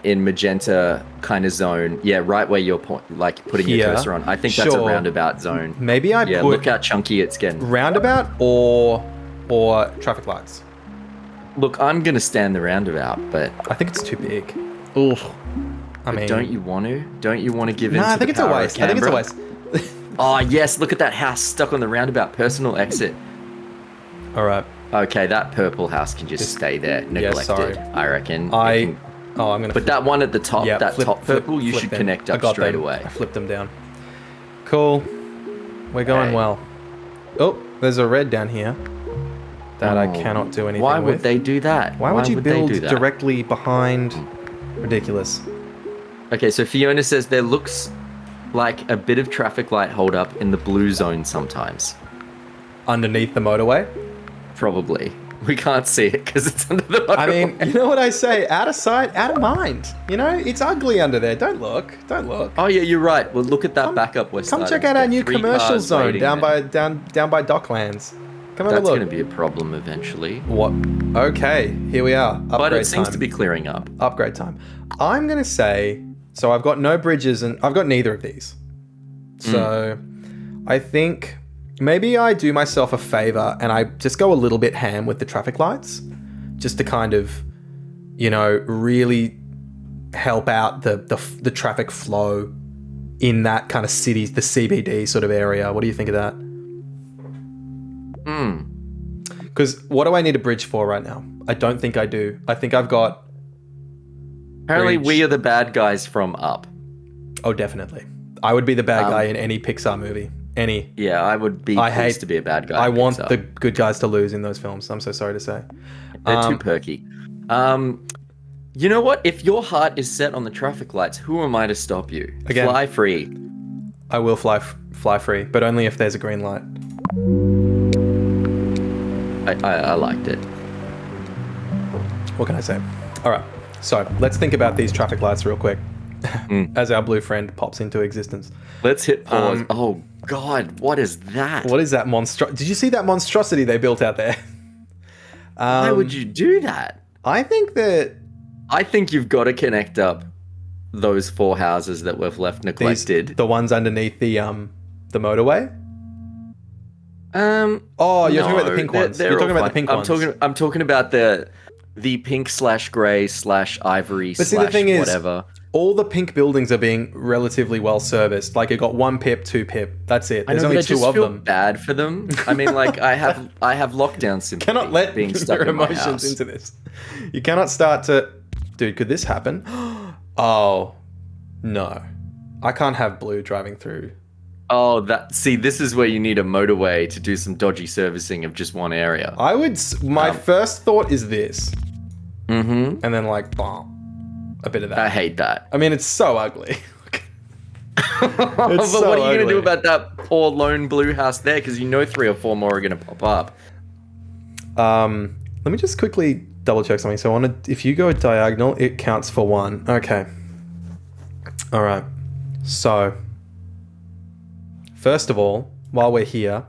In magenta kind of zone, right where you're putting your cursor on. I think that's a roundabout zone. Maybe I put look how chunky it's getting. Roundabout or traffic lights. Look, I'm gonna stand the roundabout, but I think it's too big. Oof. I mean, don't you want to? Don't you want to give in? No, I think it's a waste. I think it's a waste. Oh yes, look at that house stuck on the roundabout. Personal exit. All right. Okay, that purple house can just stay there, neglected. I reckon. I'm gonna. But that one at the top, top purple, you should connect up straight away. I flipped them down. Cool. We're going Okay. well. Oh, there's a red down here that I cannot do anything with. Why would they do that? Why would you build they do that? directly behind? Ridiculous. Okay, so Fiona says there looks like a bit of traffic light hold up in the blue zone sometimes. Underneath the motorway? Probably. We can't see it because it's under the motorway. I mean, you know what I say? Out of sight, out of mind. You know, it's ugly under there. Don't look. Don't look. Oh yeah, you're right. Well, look at that backup. Come check out our new commercial zone down by Docklands. Come have a That's look. going to be a problem eventually. What? Okay, here we are. Upgrade But it seems time. to be clearing up. Upgrade time. I'm gonna say. So I've got no bridges and I've got neither of these. So I think maybe I do myself a favor and I just go a little bit ham with the traffic lights, just to kind of, you know, really help out the traffic flow in that kind of city, the CBD sort of area. What do you think of that? Because what do I need a bridge for right now? I don't think I do. I think I've got. Apparently, bridge. we are the bad guys from Up. Oh, definitely. I would be the bad guy in any Pixar movie. Any. Yeah, I would be pleased to be a bad guy. I in want Pixar. the good guys to lose in those films. I'm so sorry to say. They're too perky. You know what? If your heart is set on the traffic lights, who am I to stop you? Again. Fly free. I will fly free, but only if there's a green light. I liked it. What can I say? All right. So let's think about these traffic lights real quick as our blue friend pops into existence. Let's hit pause. Oh God, what is that? What is that Did you see that monstrosity they built out there? Why would you do that? I think that I think you've got to connect up those 4 houses that we've left neglected. the ones underneath the motorway. Oh, you're talking about the pink ones. You're talking about the pink ones. I'm talking about the pink / grey / ivory But see, the thing is, whatever. all the pink buildings are being relatively well serviced. Like, it got 1 pip, 2 pip. That's it. There's only 2 of them. Bad for them. I mean, like I have lockdown sympathy. Cannot let being stuck your in my emotions house. into this. You cannot start to. Dude, could this happen? Oh, no. I can't have blue driving through. Oh, this is where you need a motorway to do some dodgy servicing of just one area. My first thought is this. Mm-hmm. And then, like, bomb. A bit of that. I hate that. I mean, it's so ugly. But what are you going to do about that poor lone blue house there? Because you know 3 or 4 more are going to pop up. Let me just quickly double check something. So if you go diagonal, it counts for 1. Okay. All right. So, first of all, while we're here,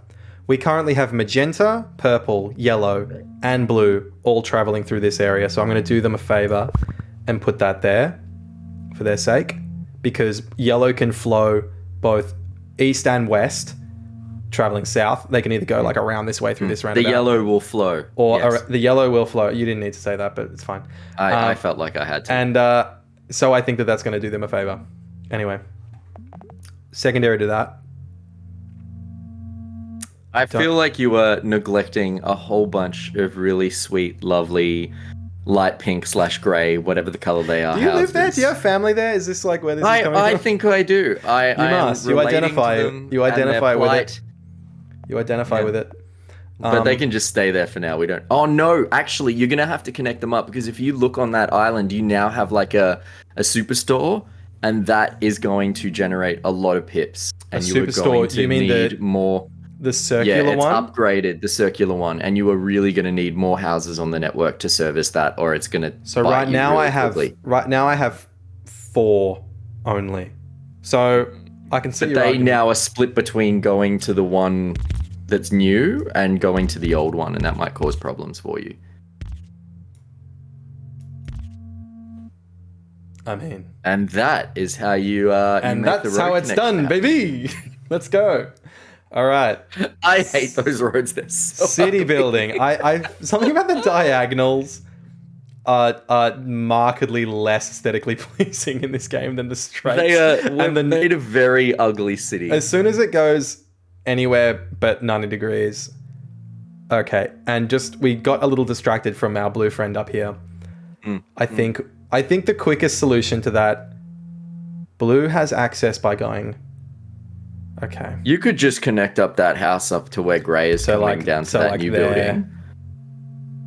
we currently have magenta, purple, yellow, and blue all traveling through this area. So I'm going to do them a favor and put that there for their sake, because yellow can flow both east and west, traveling south. They can either go like around this way through this roundabout. The yellow will flow. Or yes. the yellow will flow. You didn't need to say that, but it's fine. I felt like I had to. And so I think that that's going to do them a favor. Anyway, secondary to that. I feel like you were neglecting a whole bunch of really sweet, lovely, light pink / grey, whatever the color they are. Do you live there? houses. Do you have family there? Is this like where this is coming from? I think I do. I must. You identify with it. You identify with it. But they can just stay there for now. We don't. Oh no! Actually, you're gonna have to connect them up, because if you look on that island, you now have like a superstore, and that is going to generate a lot of pips. And you are going to need more. The circular one? Yeah, it's upgraded, the circular one, and you are really going to need more houses on the network to service that, or it's going to. So right now I have 4 only. So I can see. But they now are split between going to the one that's new and going to the old one, and that might cause problems for you. I mean, and that is how you. And that's how it's done, baby. Let's go. All right. I hate those roads. They're so city ugly. building. I something about the diagonals are markedly less aesthetically pleasing in this game than the straights. They made a very ugly city. As soon as it goes anywhere but 90 degrees. Okay, and we got a little distracted from our blue friend up here. I think the quickest solution to that, blue has access by going Okay. You could just connect up that house up to where Gray is coming down to that new building.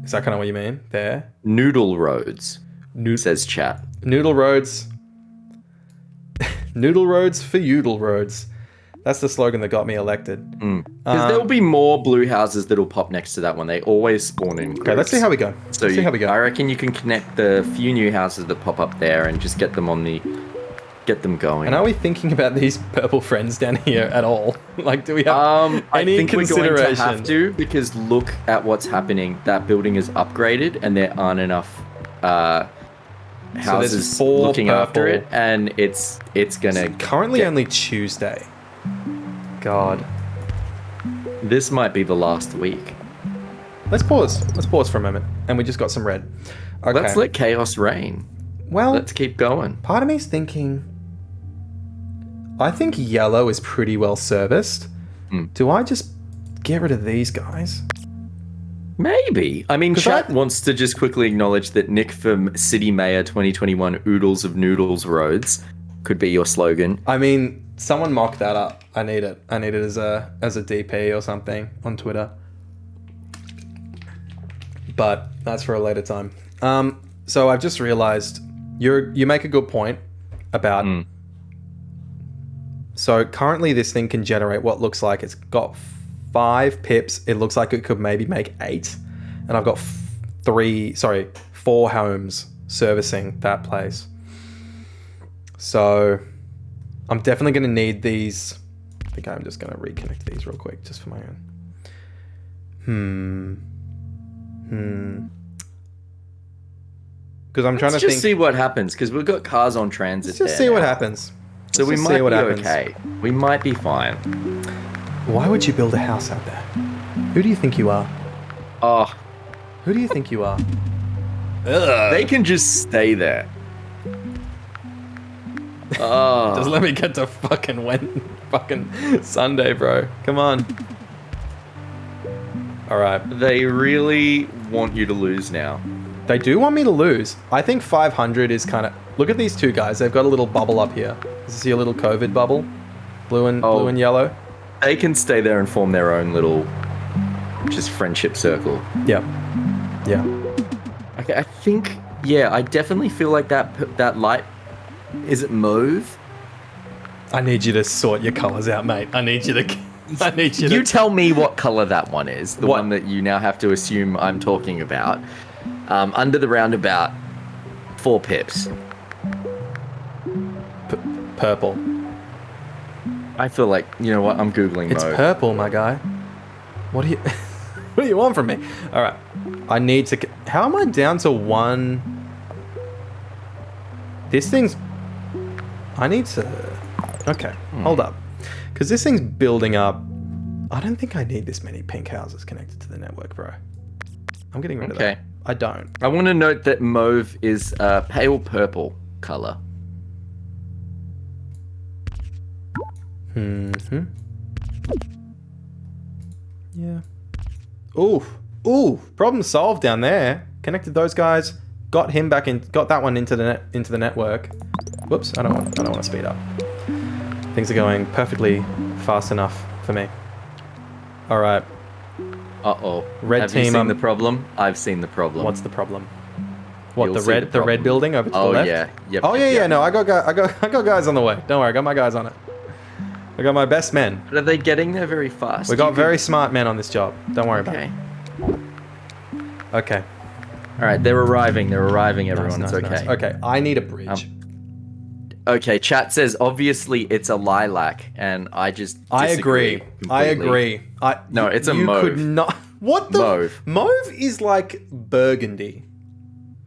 Is that kind of what you mean? There? Noodle roads, says chat. Noodle roads. Noodle roads for Udall roads. That's the slogan that got me elected. Because there will be more blue houses that'll pop next to that one. They always spawn in groups. Okay, let's see how we go. Let's see how we go. I reckon you can connect the few new houses that pop up there and just get them going. And are we thinking about these purple friends down here at all? Like, do we have any I think consideration? We're going to have to, because look at what's happening. That building is upgraded and there aren't enough houses looking after it, and it's gonna currently only Tuesday. God, this might be the last week. Let's pause for a moment, and we just got some red. Okay. Let's let chaos reign. Well, let's keep going. Part of me's thinking, I think yellow is pretty well serviced. Do I just get rid of these guys? Maybe. I mean, chat wants to just quickly acknowledge that Nick from City Mayor 2021 Oodles of Noodles Roads could be your slogan. I mean, someone mock that up. I need it. I need it as a DP or something on Twitter. But that's for a later time. So I've just realized you make a good point about. So currently this thing can generate what looks like it's got 5 pips. It looks like it could maybe make 8, and I've got 4 homes servicing that place. So I'm definitely going to need these. I think I'm just going to reconnect these real quick just for my own. Because I'm trying to think. Let's just see what happens, because we've got cars on transit. Let's just see what happens. So we might be okay. We might be fine. Why would you build a house out there? Who do you think you are? Oh. Who do you think you are? They can just stay there. Oh. Just let me get to fucking Sunday, bro. Come on. Alright. They really want you to lose now. They do want me to lose. I think 500 is kind of... Look at these two guys. They've got a little bubble up here. Is this your little COVID bubble? Blue and yellow? They can stay there and form their own little, just friendship circle. Yeah. Yeah. Okay, I think, I definitely feel like that light, is it mauve? I need you to sort your colors out, mate. I need you to... You tell me what color that one is. The one that you now have to assume I'm talking about. Under the roundabout, 4 pips. Purple. I feel like, you know what, I'm Googling It's mauve. purple, my guy. What do you... what do you want from me? Alright. I need to... How am I down to 1... This thing's... I need to... Okay, hold up. Because this thing's building up. I don't think I need this many pink houses connected to the network, bro. I'm getting rid of that. I don't. I want to note that mauve is a pale purple color. Yeah. Ooh. Problem solved down there. Connected those guys. Got him back in. Got that one into the network. Whoops. I don't want to speed up. Things are going perfectly fast enough for me. All right. Uh-oh. Red team. Have you seen the problem? I've seen the problem. What's the problem? What, the red building over to the left? Yeah. Yep, oh yeah. No, I got guys on the way. Don't worry, I got my guys on it. I got my best men. But are they getting there very fast? We got very smart men on this job. Don't worry about it. Okay. All right, they're arriving, everyone. Nice, it's okay. Nice. Okay, I need a bridge. Okay, chat says obviously it's a lilac, and I just disagree I agree. No, it's a mauve. You could not. What the? Mauve. Mauve is like burgundy.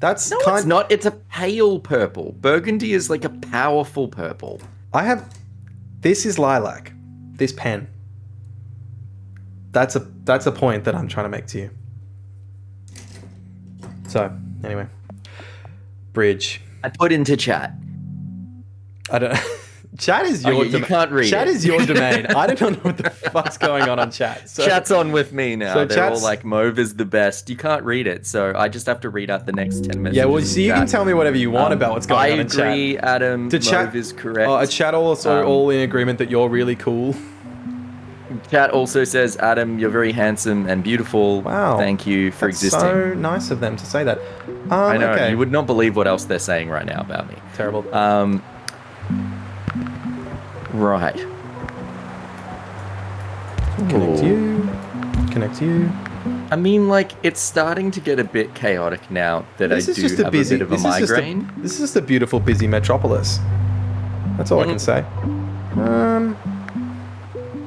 That's it's not. It's a pale purple. Burgundy is like a powerful purple. This is lilac. This pen. That's a point that I'm trying to make to you. So, anyway. Bridge. I put into chat. I don't... Chat is your domain. You can't read Chat it. is your domain. I don't know what the fuck's going on chat. So, chat's on with me now. So they're all like, mauve is the best. You can't read it, so I just have to read out the next 10 minutes. Yeah, well, so you can tell me whatever you want about what's going on in chat. I agree, Adam. Mauve is correct. A chat all in agreement that you're really cool. Chat also says, Adam, you're very handsome and beautiful. Wow. Thank you for That's existing. so nice of them to say that. I know. Okay. You would not believe what else they're saying right now about me. Terrible. Right. Connect you. Connect you. I mean, like, it's starting to get a bit chaotic now that I do have a bit of a migraine. This is just a beautiful, busy metropolis. That's all I can say.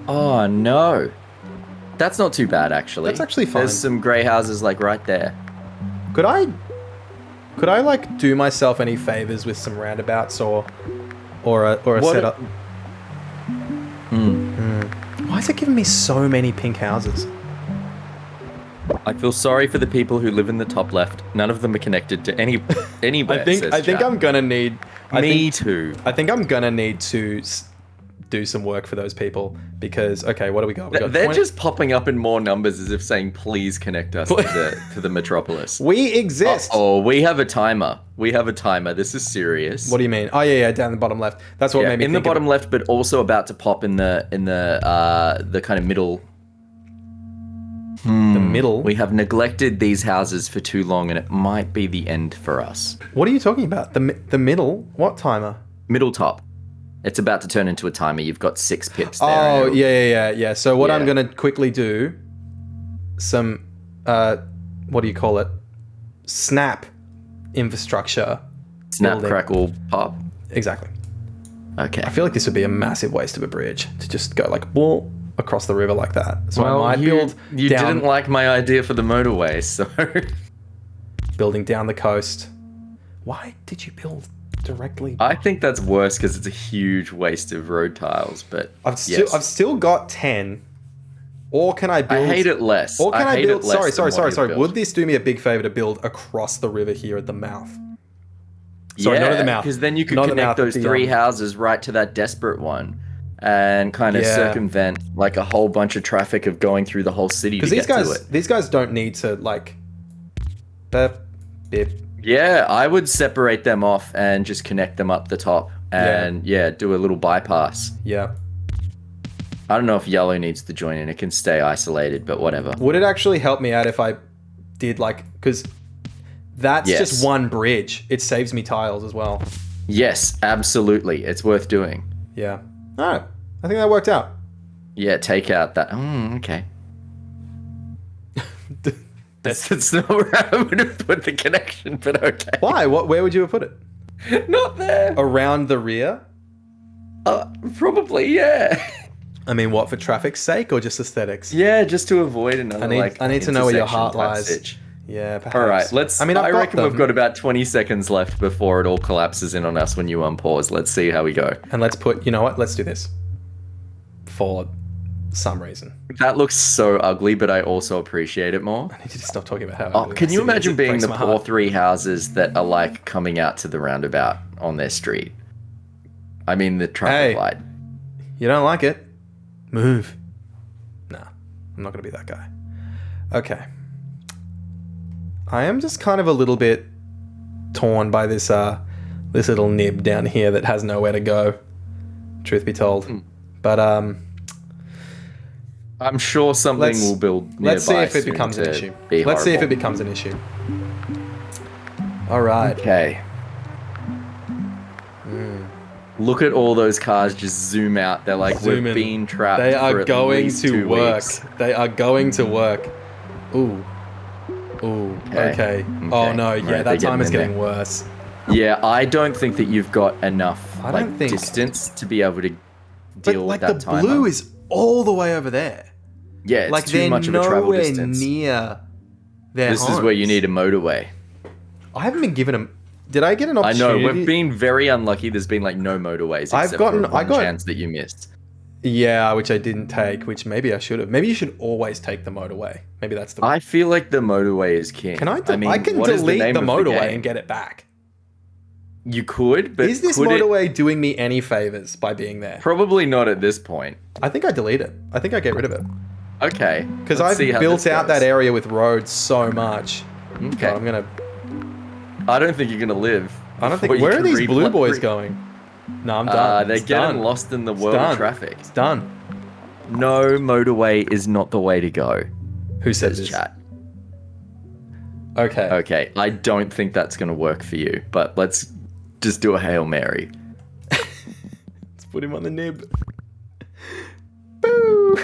Oh, no. That's not too bad, actually. That's actually fine. There's some grey houses, like, right there. Could I like do myself any favors with some roundabouts or a setup? Why is it giving me so many pink houses? I feel sorry for the people who live in the top left. None of them are connected to anywhere. I think I'm gonna need. Me too. I think I'm gonna need to do some work for those people because okay, what do we got? We got They're 20 just popping up in more numbers as if saying, "Please connect us to the metropolis." We exist. Oh, we have a timer. We have a timer. This is serious. What do you mean? Oh yeah, down the bottom left. That's what made me in think the bottom left, but also about to pop in the kind of middle. The middle. We have neglected these houses for too long, and it might be the end for us. What are you talking about? The middle? What timer? Middle top. It's about to turn into a timer. You've got 6 pips there. Oh yeah. So what I'm gonna quickly do, some what do you call it? Snap infrastructure. Snap, building. crackle, pop. Exactly. Okay. I feel like this would be a massive waste of a bridge to just go like whoa across the river like that. So I might build. You didn't like my idea for the motorway, so building down the coast. Why did you build directly? I think that's worse because it's a huge waste of road tiles. But I've still got 10. Or can I build? I hate it less. Or can I build? Sorry. Built. Would this do me a big favor to build across the river here at the mouth? Sorry, not at the mouth. Because then you could connect those 3 houses right to that desperate one, and kind of circumvent like a whole bunch of traffic of going through the whole city. Because these guys don't need to like. Beep, beep. Yeah, I would separate them off and just connect them up the top, and do a little bypass. Yeah. I don't know if yellow needs to join in. It can stay isolated, but whatever. Would it actually help me out if I did like, because that's just one bridge. It saves me tiles as well. Yes, absolutely. It's worth doing. Yeah. All right. I think that worked out. Yeah, take out that. Okay. That's not where I would have put the connection, but okay. Why? Where would you have put it? Not there. Around the rear? Probably, yeah. I mean, what, for traffic's sake or just aesthetics? Yeah, just to avoid another I need to know where your heart lies. Yeah, perhaps. All right, I reckon we've got about 20 seconds left before it all collapses in on us when you unpause. Let's see how we go. And let's put, you know what? Let's do this. For some reason. That looks so ugly, but I also appreciate it more. I need you to stop talking about how ugly. Can you imagine being the poor 3 houses that are like coming out to the roundabout on their street? I mean, the traffic light. You don't like it? Move. Nah, I'm not going to be that guy. Okay. I am just kind of a little bit torn by this little nib down here that has nowhere to go, truth be told. But I'm sure something will build nearby. Let's see if it becomes an issue. Let's see if it becomes an issue. All right. Okay. Look at all those cars just zoom out. They're like, we've been trapped. They are going to work. Weeks. They are going to work. Ooh. Okay. Oh no, yeah, that time is getting worse. Yeah, I don't think that you've got enough distance to be able to deal with that timer. The blue is all the way over there. Yeah, it's too much of a travel distance. Near their This is where you need a motorway. I haven't been given a... Did I get an opportunity? I know, we've been very unlucky. There's been like no motorways except for one chance that you missed. Yeah, which I didn't take, which maybe I should have. Maybe you should always take the motorway. Maybe that's the... I feel like the motorway is king. I can delete the motorway and get it back. You could, but is this motorway doing me any favors by being there? Probably not at this point. I think I delete it. I think I get rid of it. Okay. Because I've built out that area with roads so much. Okay. So I'm gonna... I don't think you're gonna live. I don't think... Where are these blue boys going? No, I'm done. They're getting lost in the world of traffic. It's done. No, motorway is not the way to go. Who says Says this? chat. Okay. Okay, I don't think that's going to work for you, but let's just do a Hail Mary. Let's put him on the nib. Boo!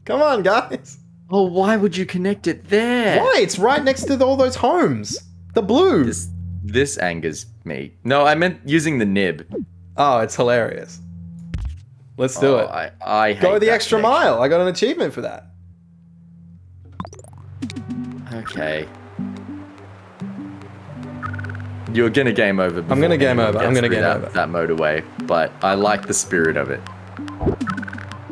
Come on, guys. Oh, why would you connect it there? Why? It's right next to all those homes. The blue. This angers me. No, I meant using the nib. Oh, it's hilarious. Let's do it. I hate Go the that extra connection. mile. I got an achievement for that. Okay. You're gonna game over. I'm gonna game before over. anyone I'm gonna gets game through over. that motorway, but I like the spirit of it.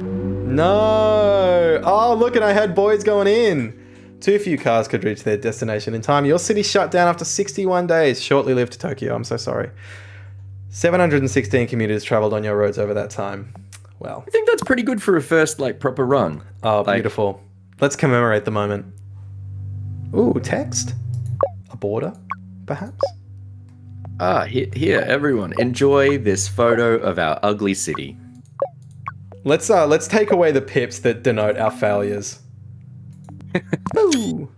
No. Oh, look, and I had boys going in. Too few cars could reach their destination in time. Your city shut down after 61 days. Shortly lived Tokyo. I'm so sorry. 716 commuters traveled on your roads over that time. Well. I think that's pretty good for a first, proper run. Oh, beautiful. Let's commemorate the moment. Ooh, text? A border, perhaps? Here, everyone, enjoy this photo of our ugly city. Let's take away the pips that denote our failures. Ooh.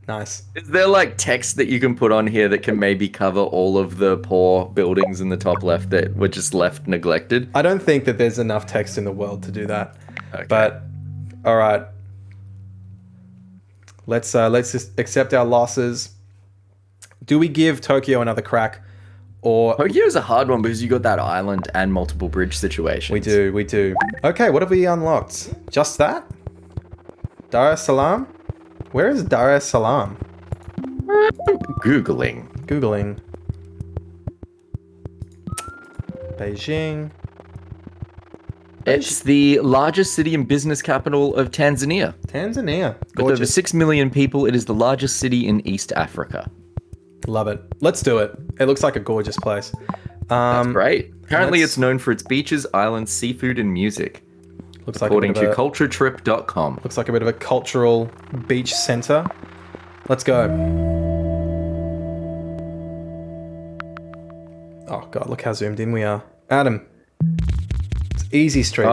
Nice. Is there, text that you can put on here that can maybe cover all of the poor buildings in the top left that were just left neglected? I don't think that there's enough text in the world to do that. Okay. But, all right. Let's just accept our losses. Do we give Tokyo another crack, or Tokyo's a hard one because you got that island and multiple bridge situations. we do. Okay, what have we unlocked? Just that? Dar es Salaam? Where is Dar es Salaam? Googling. Googling. Beijing. It's the largest city and business capital of Tanzania. Tanzania. With over Gorgeous. 6 million people, it is the largest city in East Africa. Love it. Let's do it. It looks like a gorgeous place. That's great. Apparently, let's- it's known for its beaches, islands, seafood, and music. Looks like According a bit to of a, culturetrip.com. looks like a bit of a cultural beach center. Let's go. Oh god, look how zoomed in we are. Adam. It's easy street.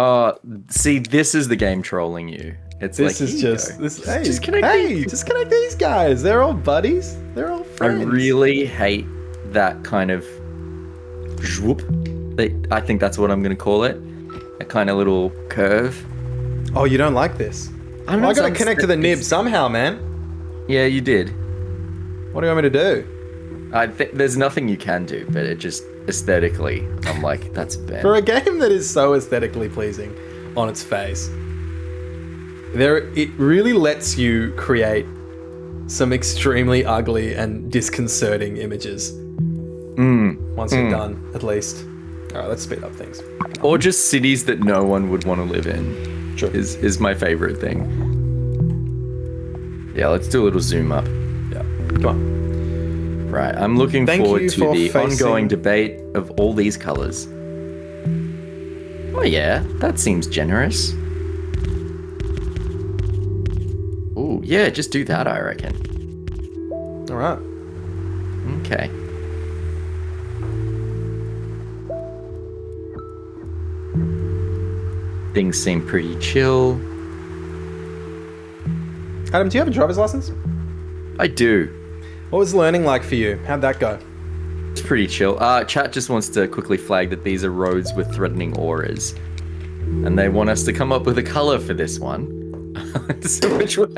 See, this is the game trolling you. It's this like, is here you just go. this. Hey, just connect just connect these guys. They're all buddies. They're all I friends. really hate that kind of zhoop. I think that's what I'm going to call it. A kind of little curve. Oh, you don't like this? I don't Well, I know. gotta connect to the nib somehow, man. Yeah, you did. What do you want me to do? I think there's nothing you can do, but it just aesthetically, I'm like, that's bad. For a game that is so aesthetically pleasing on its face, it really lets you create some extremely ugly and disconcerting images. Once you're done, at least. All right, let's speed up things. Or just cities that no one would want to live in. True. Is my favorite thing. Yeah, let's do a little zoom up. Yeah, come on. Right, I'm looking Thank forward you to for the facing- ongoing debate of all these colors. Oh yeah, that seems generous. Ooh, yeah, just do that, I reckon. All right. Okay. Things seem pretty chill. Adam, do you have a driver's license? I do. What was learning like for you? How'd that go? It's pretty chill. Chat just wants to quickly flag that these are roads with threatening auras. And they want us to come up with a color for this one. So which one?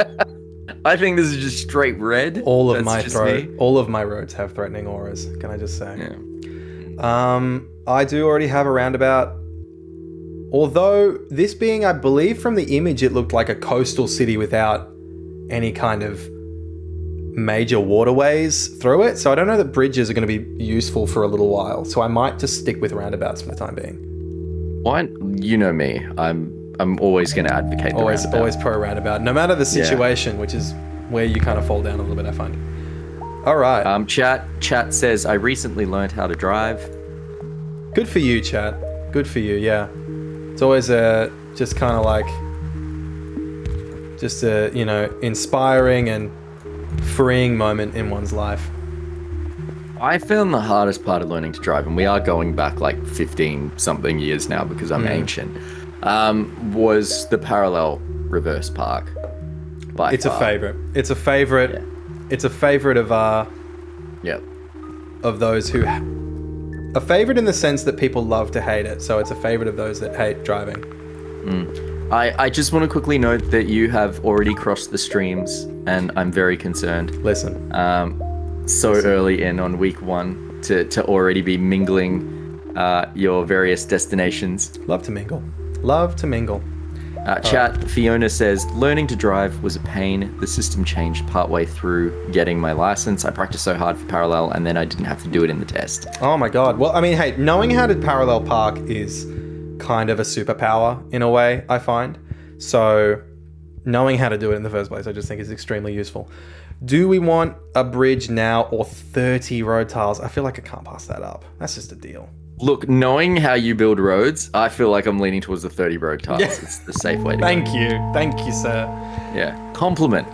I think this is just straight red. All of That's my just me. all of my roads have threatening auras. Can I just say? Yeah. I do already have a roundabout. Although this being, I believe from the image, it looked like a coastal city without any kind of major waterways through it. So I don't know that bridges are going to be useful for a little while. So I might just stick with roundabouts for the time being. Why? You know me. I'm always going to advocate the roundabout. Always pro roundabout, no matter the situation, which is where you kind of fall down a little bit, I find. All right. Chat says I recently learned how to drive. Good for you, chat. Good for you. Yeah. It's always just kind of like just a, inspiring and freeing moment in one's life. I found the hardest part of learning to drive, and we are going back like 15 something years now because I'm ancient. was the parallel reverse park. By It's far. a favorite. It's a favorite. Yeah. It's a favorite Yep. of those who a favorite in the sense that people love to hate it. So it's a favorite of those that hate driving. I just want to quickly note that you have already crossed the streams, and I'm very concerned. Listen, So early in on week 1 to already be mingling your various destinations. love to mingle. Love to mingle. Chat, Fiona says, learning to drive was a pain. The system changed partway through getting my license. I practiced so hard for parallel, and then I didn't have to do it in the test. Oh my god. Well, I mean, hey, knowing how to parallel park is kind of a superpower in a way, I find. So knowing how to do it in the first place, I just think is extremely useful. Do we want a bridge now or 30 road tiles? I feel like I can't pass that up. That's just a deal. Look, knowing how you build roads, I feel like I'm leaning towards the 30 road tiles. Yeah. It's the safe way to Thank you, sir. go. Yeah. Compliment.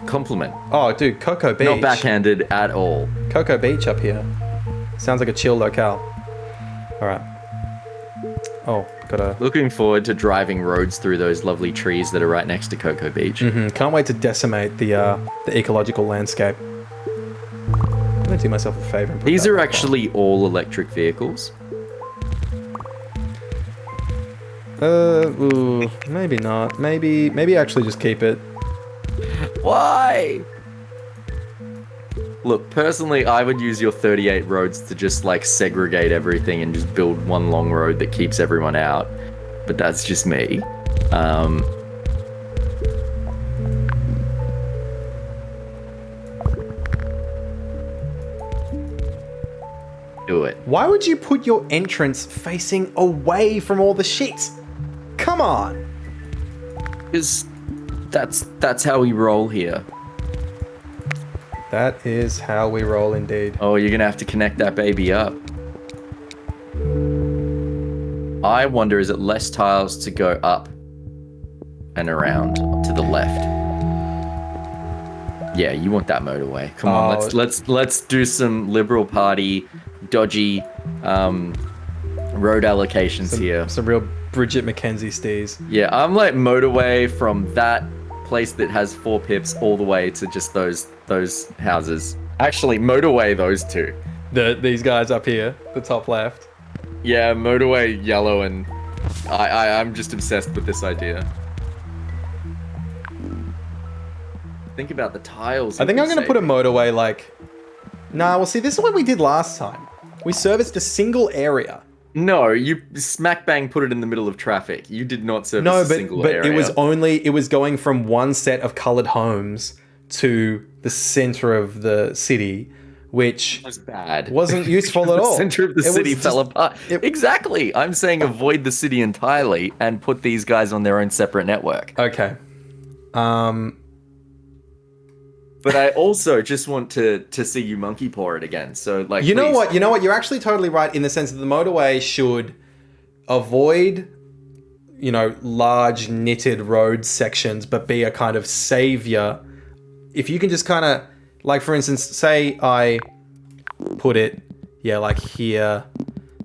Oh, dude, Cocoa Beach. Not backhanded at all. Cocoa Beach up here. Sounds like a chill locale. All right. Oh, gotta. Looking forward to driving roads through those lovely trees that are right next to Cocoa Beach. Can't wait to decimate the ecological landscape. I'm gonna do myself a favor. And put These that are back actually all electric vehicles. Ooh, maybe not. Maybe actually just keep it. Why? Look, personally, I would use your 38 roads to just like segregate everything and just build one long road that keeps everyone out. But that's just me. Do it. Why would you put your entrance facing away from all the shit? Come on. Because that's how we roll here. That is how we roll indeed. Oh, you're gonna have to connect that baby up. I wonder, is it less tiles to go up and around to the left? Yeah, you want that motorway. Come on, let's do some Liberal Party dodgy road allocations here. Some real Bridget McKenzie stees. Yeah, I'm like motorway from that place that has 4 pips all the way to just those houses. Actually, motorway those two. These guys up here, the top left. Yeah, motorway yellow, and I'm just obsessed with this idea. Think about the tiles. I think I'm going to put a motorway like... Nah, well see, this is what we did last time. We serviced a single area. No, you smack bang put it in the middle of traffic. You did not service a single area. It was going from one set of colored homes to the center of the city, which was bad. Wasn't useful at all. The center of the city fell apart. Exactly. I'm saying avoid the city entirely and put these guys on their own separate network. Okay. But I also just want to see you monkey paw it again. So like, you know what? You're actually totally right in the sense that the motorway should avoid, large knitted road sections, but be a kind of savior. If you can just kind of, like for instance, say I put it, like here,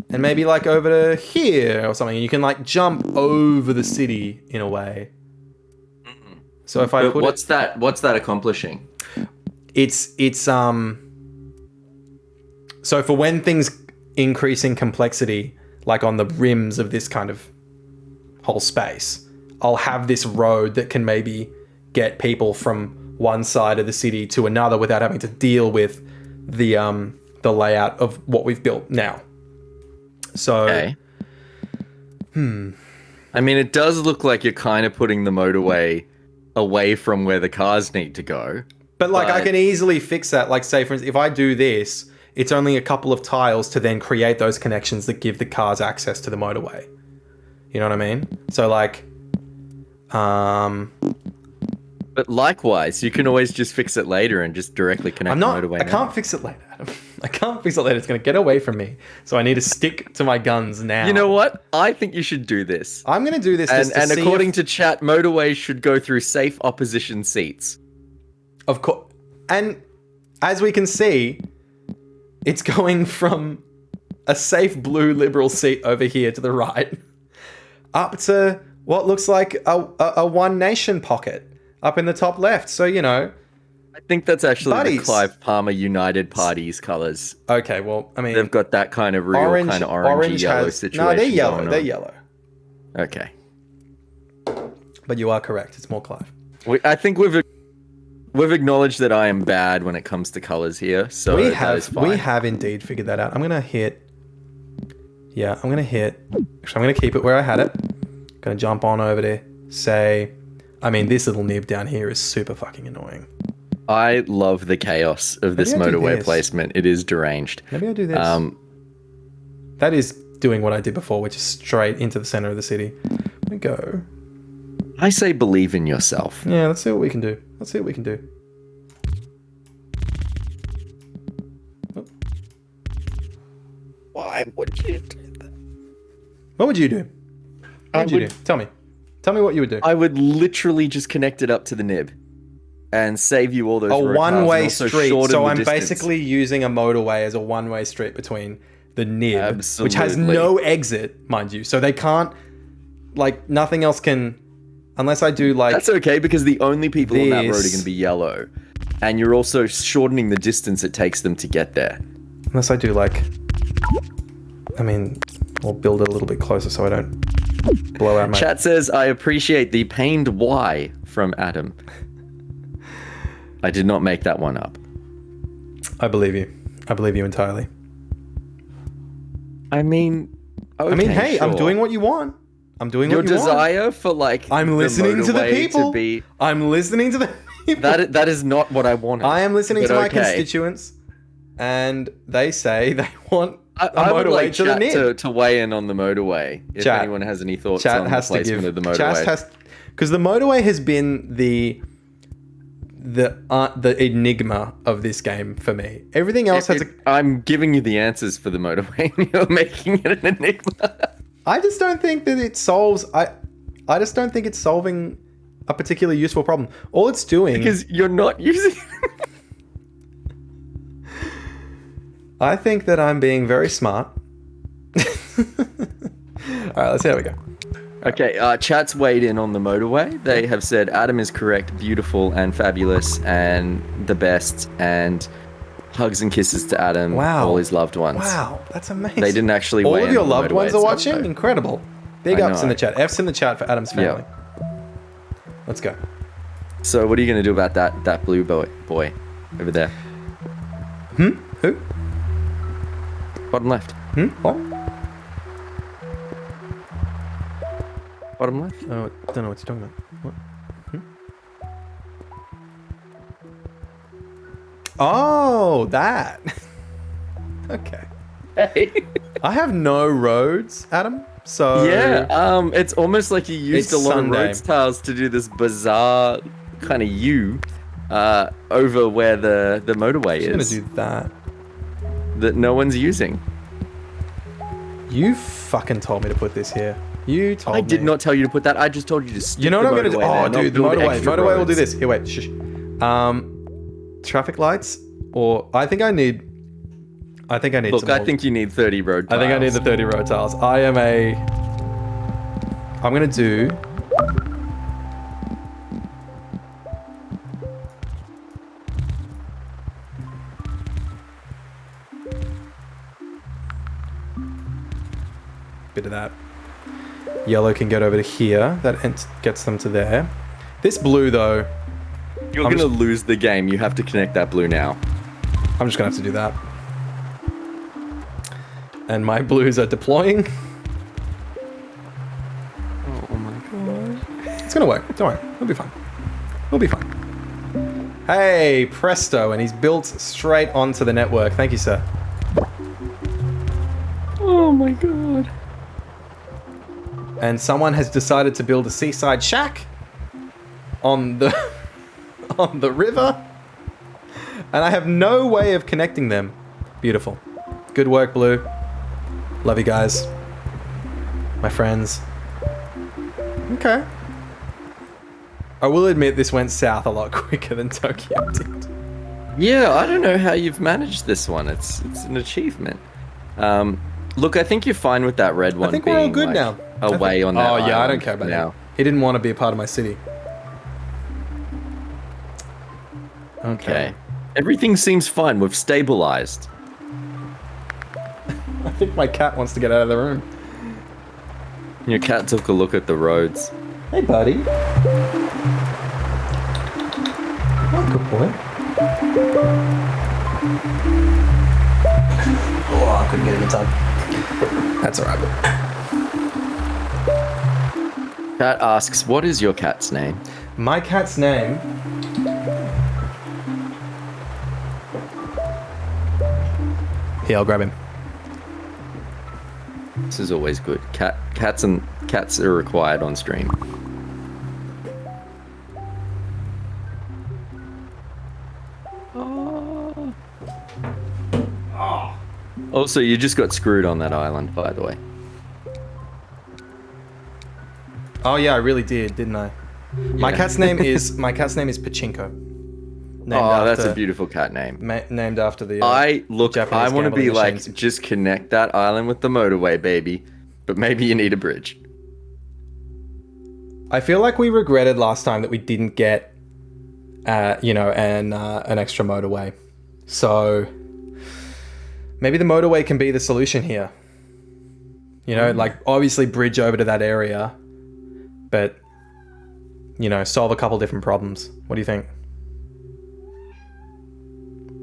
and maybe like over to here or something. You can like jump over the city in a way. So if I put what's that accomplishing? It's so for when things increase in complexity, like on the rims of this kind of whole space, I'll have this road that can maybe get people from one side of the city to another without having to deal with the layout of what we've built now. So, okay. I mean, it does look like you're kind of putting the motorway away from where the cars need to go. But I can easily fix that. Like, say, for instance, if I do this, it's only a couple of tiles to then create those connections that give the cars access to the motorway. You know what I mean? So, like, But likewise, you can always just fix it later and just directly connect the motorway. I can't fix it later, Adam. I can't fix it later. It's going to get away from me. So I need to stick to my guns now. You know what? I think you should do this. I'm going to do this just and according to chat, motorways should go through safe opposition seats. Of course. And as we can see, it's going from a safe blue Liberal seat over here to the right up to what looks like a One Nation pocket up in the top left. So, you know. I think that's actually buddies. the Clive Palmer United Party's colours. Okay, well, I mean, they've got that kind of real kind of orangey yellow situation. No, they're yellow. They're yellow. Okay. But you are correct. It's more Clive. I think we've acknowledged that I am bad when it comes to colours here. So we have indeed figured that out. I'm gonna hit. Yeah, I'm gonna hit. Actually, I'm gonna keep it where I had it. Gonna jump on over there. Say, I mean, this little nib down here is super fucking annoying. I love the chaos of this motorway placement. It is deranged. Maybe I do this. That is doing what I did before, which is straight into the center of the city. Let me go. I say believe in yourself. Yeah, let's see what we can do. Let's see what we can do. Oh. Why would you do that? What would you do? What would you do? Tell me. Tell me what you would do. I would literally just connect it up to the nib and save you all those road one-way cars and street. So I'm distance. basically using a motorway as a one-way street between the nib, Absolutely. which has no exit, mind you. So they can't, like, nothing else can, unless I do, like... That's okay, because the only people on that road are going to be yellow. And you're also shortening the distance it takes them to get there. Unless I do, like... I mean, I'll build it a little bit closer so I don't blow out my... Chat says, I appreciate the pained Y from Adam. I did not make that one up. I believe you. I believe you entirely. I mean... Okay, I mean, hey, sure. I'm doing what you want. I'm doing what you want. Your desire for, like, I'm listening to the people. I'm listening to the people. That is not what I wanted. I am listening to my constituents, and they say they want a I would motorway like to the nib. to weigh in on the motorway. If anyone has any thoughts on the placement of the motorway. Because the motorway has been the enigma of this game for me. Everything else has I'm giving you the answers for the motorway, and you're making it an enigma. I just don't think that it solves... I just don't think it's solving a particularly useful problem. All it's doing... Because you're not using it. I think that I'm being very smart. Alright, let's see how we go. Okay, chat's weighed in on the motorway. They have said Adam is correct, beautiful and fabulous and the best, and hugs and kisses to Adam, all his loved ones. Wow, that's amazing. They didn't actually all weigh of your in on loved the ones motorway are watching? itself, Incredible. Big ups in the chat. F's in the chat for Adam's family. Let's go. So what are you going to do about that blue boy over there? Who? Bottom left. What? Bottom left? Oh, I don't know what you're talking about. What? Oh, that. Okay. Hey. I have no roads, Adam. So yeah, it's almost like you used a lot of road tiles to do this bizarre kind of U over where the motorway is. I'm gonna do that. That no one's using. You fucking told me to put this here. You told me. I did not tell you to put that. I just told you to stick You know what I'm the gonna do? motorway Oh, there, dude, the not build motorway. extra Motorway will do roads. this. Here, wait. Shush. Traffic lights, or I think I need. Look, I think you need 30 road tiles. I think I need the 30 road tiles. I'm gonna do. Bit of that. Yellow can get over to here. That gets them to there. This blue, though... You're going to lose the game. You have to connect that blue now. I'm just going to have to do that. And my blues are deploying. Oh my god. It's going to work. Don't worry. It'll be fine. We'll be fine. Hey, presto. And he's built straight onto the network. Thank you, sir. Oh my god. And someone has decided to build a seaside shack on the on the river, and I have no way of connecting them. Beautiful. Good work, Blue. Love you guys. My friends. Okay. I will admit this went south a lot quicker than Tokyo did. Yeah, I don't know how you've managed this one. It's an achievement. Look, I think you're fine with that red one. I think we're all good now. Away on that. Oh yeah, I don't care about now. that. He didn't want to be a part of my city. Okay. Everything seems fine. We've stabilized. I think my cat wants to get out of the room. Your cat took a look at the roads. Hey, buddy. Oh, good boy. Oh, I couldn't get him in time. That's alright. Cat asks, what is your cat's name? My cat's name... Here, I'll grab him. This is always good. Cats are required on stream. Also, you just got screwed on that island, by the way. Oh yeah, I really did, didn't I? My cat's name is Pachinko. That's a beautiful cat name. Named after the I want Japanese to be gambling like, machines. just connect that island with the motorway, baby. But maybe you need a bridge. I feel like we regretted last time that we didn't get, an extra motorway. So maybe the motorway can be the solution here. You know, like obviously bridge over to that area, but solve a couple different problems. What do you think?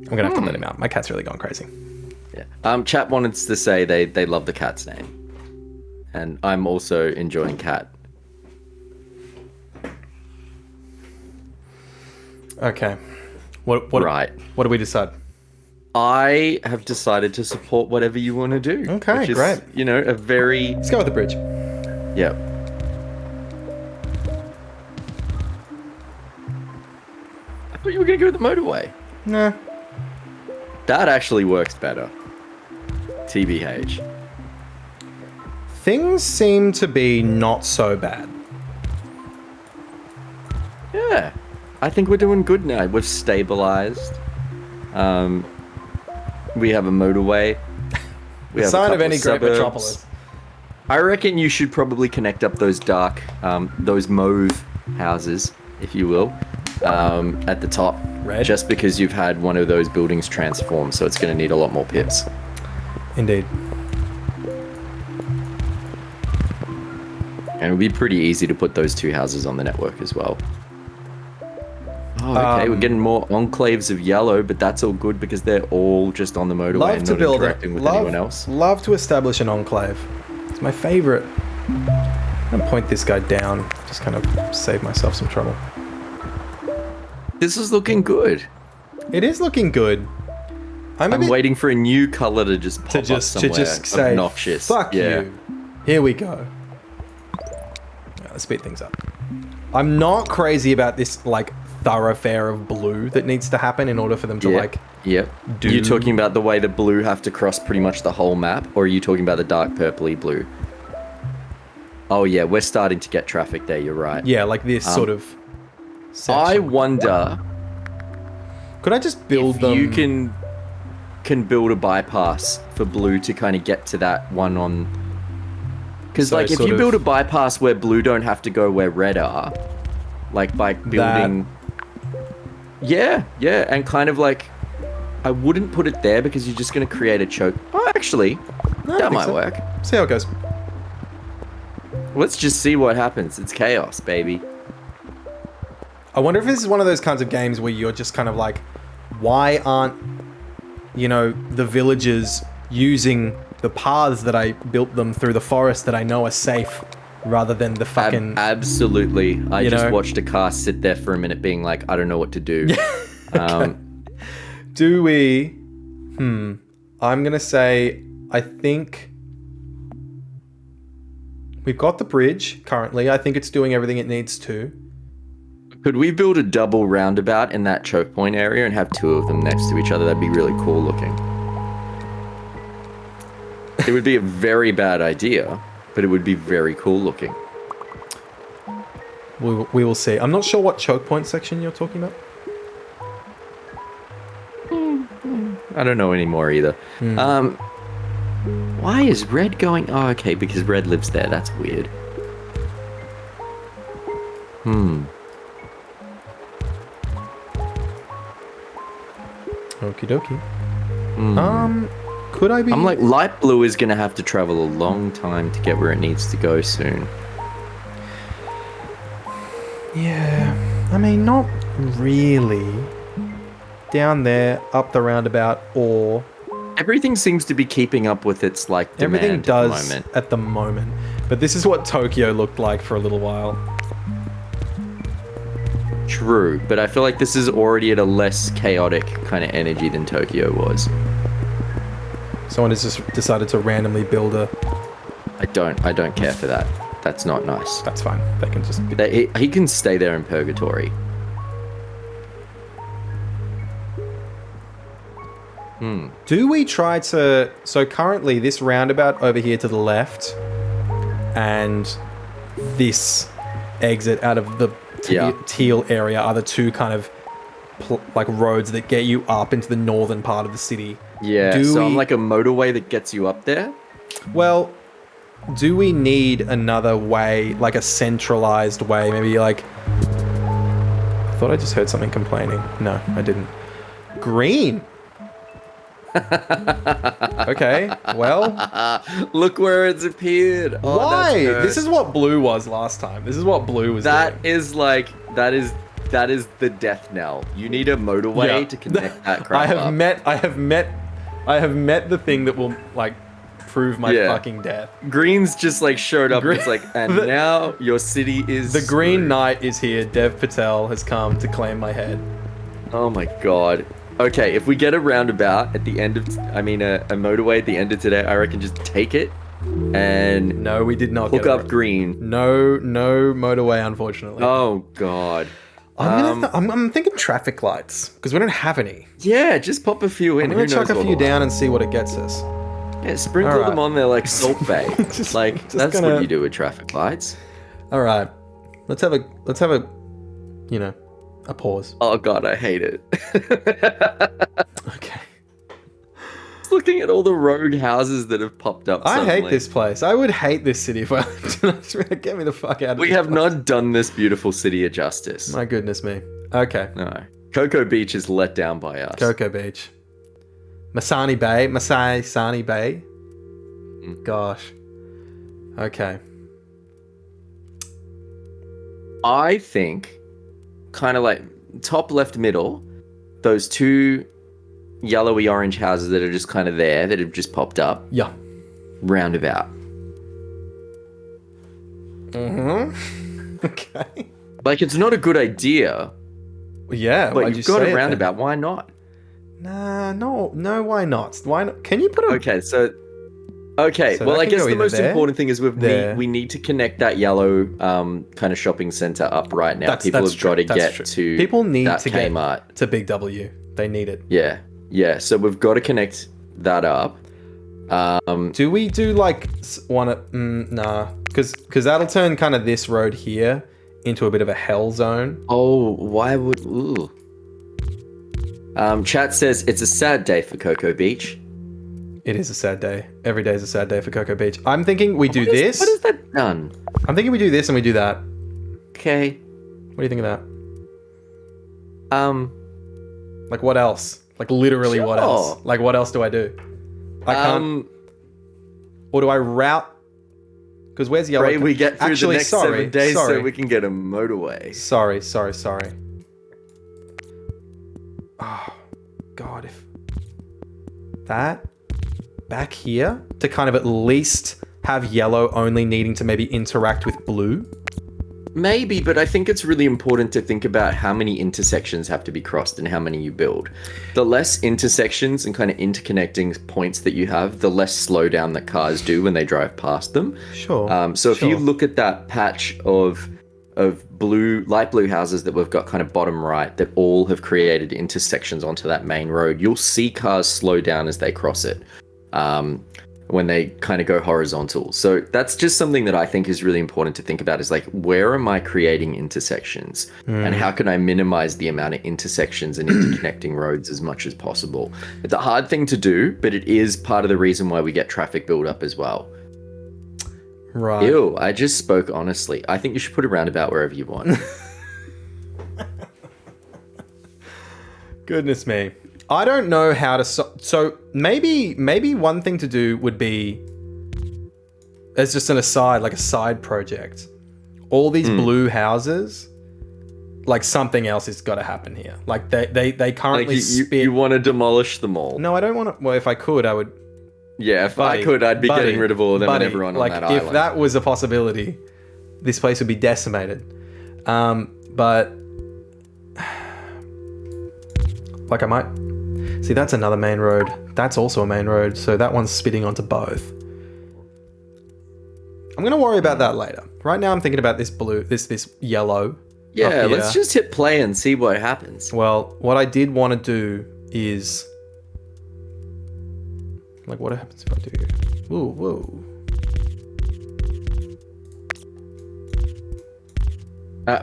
I'm gonna have to let him out. My cat's really gone crazy. Yeah. Chat wanted to say they love the cat's name, and I'm also enjoying cat. Okay. What do we decide? I have decided to support whatever you want to do. Okay, which is, great. A very... Let's go with the bridge. Yeah. I thought you were going to go with the motorway. Nah. That actually works better. TBH. Things seem to be not so bad. Yeah. I think we're doing good now. We've stabilized. We have a motorway. We have Sign a of any great suburbs. metropolis. I reckon you should probably connect up those dark, those mauve houses, if you will, at the top. Red? Just because you've had one of those buildings transform, so it's going to need a lot more pips. Indeed. And it would be pretty easy to put those two houses on the network as well. Oh, okay, we're getting more enclaves of yellow, but that's all good because they're all just on the motorway and not interacting with anyone else. Love to establish an enclave. It's my favorite. I'm gonna point this guy down, just kind of save myself some trouble. This is looking good. It is looking good. I'm waiting for a new color to just pop up somewhere. To just say, obnoxious. Fuck you. Here we go. Yeah, let's speed things up. I'm not crazy about this, like, thoroughfare of blue that needs to happen in order for them to, Yep. do... You talking about the way the blue have to cross pretty much the whole map, or are you talking about the dark purpley blue? Oh, yeah, we're starting to get traffic there, you're right. Yeah, like this sort of section. I wonder... Could I just build them... You can build a bypass for blue to kind of get to that one on... Because, like, if you build a bypass where blue don't have to go where red are, like, by building... Yeah, and kind of, like... I wouldn't put it there because you're just going to create a choke. Oh, actually, that might work. See how it goes. Let's just see what happens. It's chaos, baby. I wonder if this is one of those kinds of games where you're just kind of like, why aren't, the villagers using the paths that I built them through the forest that I know are safe, rather than the fucking... Absolutely. I just watched a car sit there for a minute being like, I don't know what to do. Okay. Do we... I'm going to say, I think... We've got the bridge currently. I think it's doing everything it needs to. Could we build a double roundabout in that choke point area and have two of them next to each other? That'd be really cool looking. It would be a very bad idea, but it would be very cool looking. We will see. I'm not sure what choke point section you're talking about. I don't know anymore either. Why is red going... Oh, okay, because red lives there. That's weird. Okie dokie. Could I be? I'm like, light blue is going to have to travel a long time to get where it needs to go soon. Yeah, I mean, not really. Down there, up the roundabout, or Everything seems to be keeping up with its like demand everything does at the moment. But this is what Tokyo looked like for a little while. True, but I feel like this is already at a less chaotic kind of energy than Tokyo was. Someone has just decided to randomly build a... I don't care for that. That's not nice. That's fine. They can just... He can stay there in purgatory. Do we try to... So currently this roundabout over here to the left and this exit out of the teal area are the two kind of like roads that get you up into the northern part of the city. Yeah, I'm like a motorway that gets you up there? Well, do we need another way, like a centralized way? Maybe like... I thought I just heard something complaining. No, I didn't. Green! Okay, well... Look where it's appeared. Oh, why? This is what blue was last time. This is what blue was doing. That is the death knell. You need a motorway to connect that crap I have met the thing that will like prove my fucking death. Green's just like showed up. It's like, and now your city is the Green Knight is here. Dev Patel has come to claim my head. Oh my god. Okay, if we get a roundabout at the end of, a motorway at the end of today, I reckon just take it and no, we did not hook up Green. No motorway, unfortunately. Oh god. I'm thinking traffic lights because we don't have any. Yeah, just pop a few in. I'm gonna chuck a few down and see what it gets us. Yeah, sprinkle them on there like Salt Bay. That's what you do with traffic lights. All right, let's have a a pause. Oh god, I hate it. Okay. Just looking at all the rogue houses that have popped up suddenly. I hate this place. I would hate this city if I lived in it. Get me the fuck out of here. We have not done this beautiful city a justice. My goodness me. Okay. No. Cocoa Beach is let down by us. Cocoa Beach. Masani Bay. Gosh. Okay. I think kind of like top left middle, those two yellowy orange houses that are just kind of there that have just popped up. Yeah. Roundabout. Okay. Like it's not a good idea. Yeah, but you've got a roundabout. Why not? Nah, no. Why not? Why not? Can you put a? Okay, so well, I guess the most important thing is we need to connect that yellow kind of shopping center up right now. People have got to get to. People need to Kmart. Get to Big W. They need it. Yeah. So we've got to connect that up. Do we do like one? Nah, because that'll turn kind of this road here into a bit of a hell zone. Oh, why would? Ooh. Chat says it's a sad day for Cocoa Beach. It is a sad day. Every day is a sad day for Cocoa Beach. I'm thinking we do this. What is that done? I'm thinking we do this and we do that. Okay. What do you think of that? Like what else? Like literally what else? Like what else do I do? I can't. Or do I route? Because where's yellow? Pray we get through the next 7 days so we can get a motorway. Sorry. Oh, God, if that back here to kind of at least have yellow only needing to maybe interact with blue. Maybe, but I think it's really important to think about how many intersections have to be crossed and how many you build. The less intersections and kind of interconnecting points that you have, the less slowdown that cars do when they drive past them. Sure. So if you look at that patch of light blue houses that we've got kind of bottom right that all have created intersections onto that main road, you'll see cars slow down as they cross it. When they kind of go horizontal. So that's just something that I think is really important to think about is like, where am I creating intersections and how can I minimize the amount of intersections and interconnecting roads as much as possible? It's a hard thing to do, but it is part of the reason why we get traffic buildup as well. Right. Ew, I just spoke honestly. I think you should put a roundabout wherever you want. Goodness me. I don't know how to... So maybe one thing to do would be, as just an aside, like a side project, all these blue houses, like something else has got to happen here. Like they currently Like you want to demolish them all. No, I don't want to... Well, if I could, I would... Yeah, if I could, I'd be getting rid of all of them and everyone on that island. If that was a possibility, this place would be decimated. But... Like I might... See, that's another main road. That's also a main road, so that one's spitting onto both. I'm going to worry about that later. Right now I'm thinking about this blue, this yellow. Yeah, let's just hit play and see what happens. Well, what I did want to do is... Like, what happens if I do... Whoa.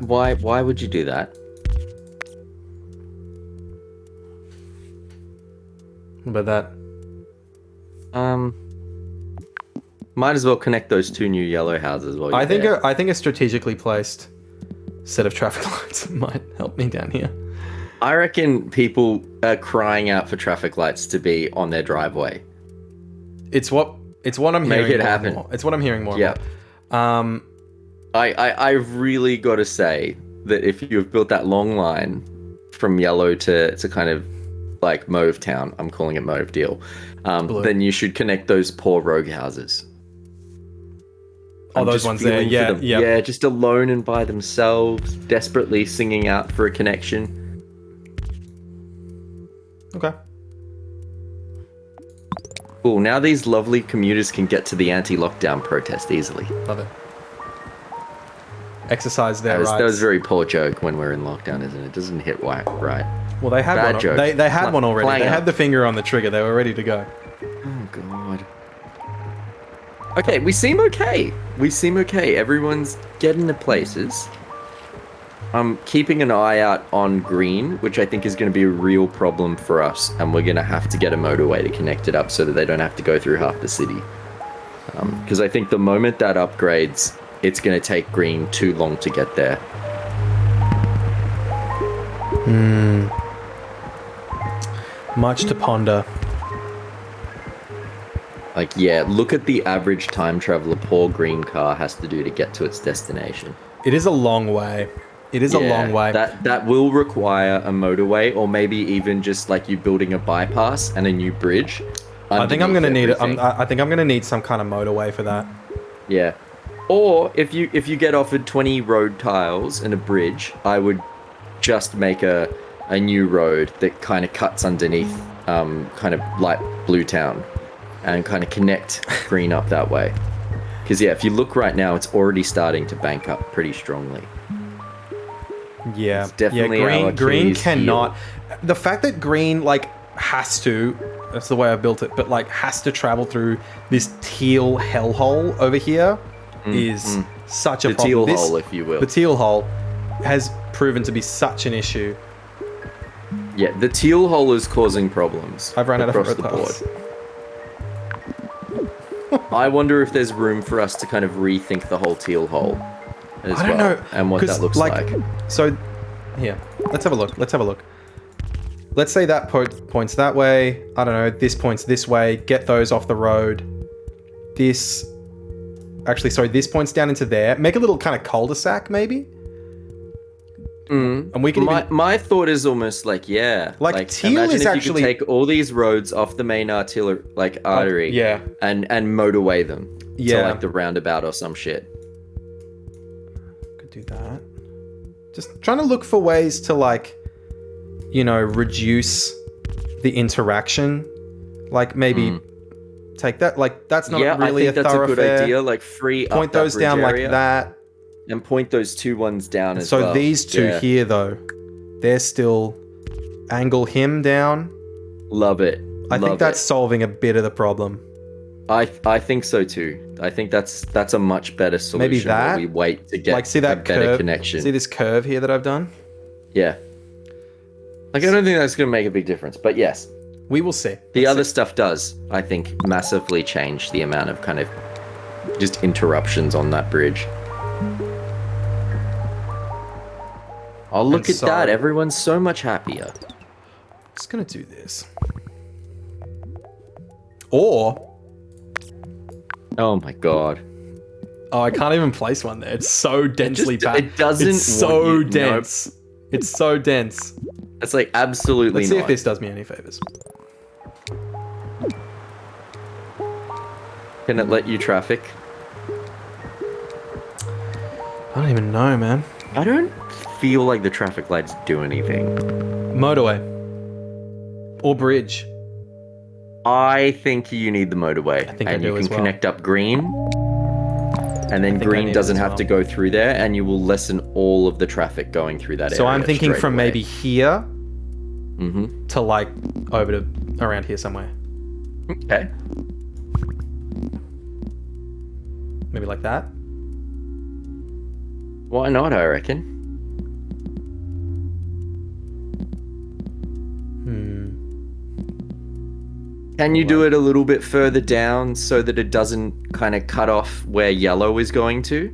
Why would you do that? What about that? Might as well connect those two new yellow houses while you're I think there. I think a strategically placed set of traffic lights might help me down here. I reckon people are crying out for traffic lights to be on their driveway. It's what I'm hearing. Make it more and happen. more. It's what I'm hearing more. Yeah. And more. I've really got to say that if you've built that long line from yellow to kind of like Mauve Town, I'm calling it Mauve Deal, then you should connect those poor rogue houses. Oh, those ones there. Yeah. Yeah, just alone and by themselves, desperately singing out for a connection. Okay. Cool, now these lovely commuters can get to the anti-lockdown protest easily. Love it. Exercise their rights. That was a very poor joke when we're in lockdown, isn't it? It doesn't hit right. Well, they had Bad one. joke. They had one already. Playing They up. had the finger on the trigger. They were ready to go. Oh, God. Okay, we seem okay. Everyone's getting to places. I'm keeping an eye out on green, which I think is going to be a real problem for us, and we're going to have to get a motorway to connect it up so that they don't have to go through half the city. Because I think the moment that upgrades, it's going to take green too long to get there. Much to ponder. Like, yeah, look at the average time travel a poor green car has to do to get to its destination. It is a long way. It is a long way. That will require a motorway, or maybe even just like you building a bypass and a new bridge. I think I'm gonna need it. everything. I think I'm gonna need some kind of motorway for that. Yeah. Or if you get offered 20 road tiles and a bridge, I would just make a new road that kind of cuts underneath kind of light blue town and kind of connect green up that way. Because yeah, if you look right now, it's already starting to bank up pretty strongly. Yeah, It's definitely our green Achilles cannot. The fact that green like has to. That's the way I built it, but like has to travel through this teal hellhole over here is such a The problem. teal hole, if you will. The teal hole has proven to be such an issue. Yeah, the teal hole is causing problems. I've run out of across red the board. tiles. I wonder if there's room for us to kind of rethink the whole teal hole as I don't well, know, and what 'cause, that looks like. So, here, let's have a look. Let's say that points that way. I don't know. This points this way. Get those off the road. This, actually, sorry. This points down into there. Make a little kind of cul-de-sac, maybe. And we can My thought is almost like, yeah, Like, teal imagine is if actually- you could take all these roads off the main artery, yeah. and motorway them to Yeah. like the roundabout or some shit. Could do that. Just trying to look for ways to like, reduce the interaction. Like maybe take that. Like that's not really I think a that's thoroughfare. a good idea. Like free Point up that those bridge down area like that. and point those two ones down as So well. these two Yeah. here, though, they're still angle him down. Love it. I think that's solving a bit of the problem. I think so too. I think that's a much better solution. Maybe that? While we wait to get Like, see that a better curve? connection. See this curve here that I've done? Yeah. Like I don't think that's going to make a big difference, but yes, We will see. the Let's other see. stuff does. I think massively change the amount of kind of just interruptions on that bridge. Oh, look at that. Everyone's so much happier. Just gonna do this. Or... Oh my god. Oh, I can't even place one there. It's so densely packed. It doesn't. It's so dense. Nope. It's so dense. It's like absolutely. Let's see if this does me any favors. Can it let you traffic? I don't even know, man. I don't feel like the traffic lights do anything. Motorway. Or bridge. I think you need the motorway. I think I do as well. And you can connect up green. And then green doesn't have to go through there, and you will lessen all of the traffic going through that area. So I'm thinking from away. maybe here to like over to around here somewhere. Okay. Maybe like that. Why not, I reckon? Can you do it a little bit further down so that it doesn't kind of cut off where yellow is going to?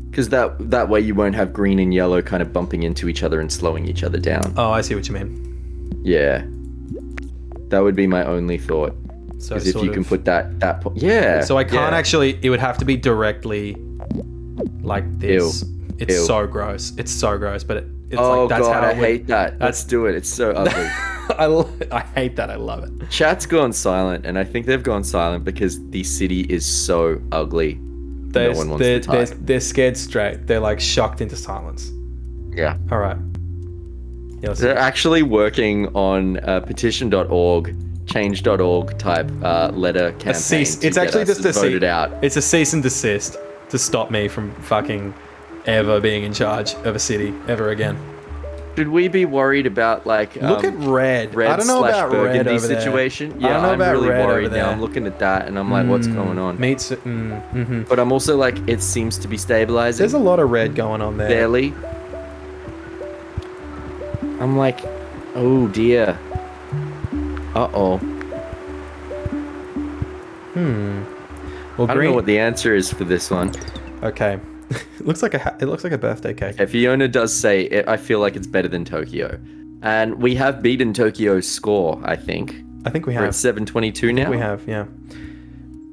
Because that way you won't have green and yellow kind of bumping into each other and slowing each other down. Oh, I see what you mean. Yeah. That would be my only thought. So if you can put that yeah. So I can't actually, it would have to be directly like this. Ew. It's Ew. so gross. It's so gross, but it's oh like that's god, how I hate that. Let's do it. It's so ugly. I hate that. I love it. Chat's gone silent, and I think they've gone silent because the city is so ugly. No one wants to type. They're scared straight. They're like shocked into silence. Yeah. All right. Yeah, they're actually working on petition.org, change.org type letter campaign. It's actually just a voted out. It's a cease and desist to stop me from fucking ever being in charge of a city ever again. Should we be worried about like look at red? I don't know about red over situation. There. Yeah, I don't know I'm really about worried red now. I'm looking at that and I'm like, what's going on? But I'm also like, it seems to be stabilizing. There's a lot of red going on there. Barely. I'm like, oh dear. Uh-oh. Well, I don't know what the answer is for this one. Okay. It looks like a birthday cake. Okay, Fiona does say, I feel like it's better than Tokyo. And we have beaten Tokyo's score, I think. I think we have. We're at 722 now. We have, yeah.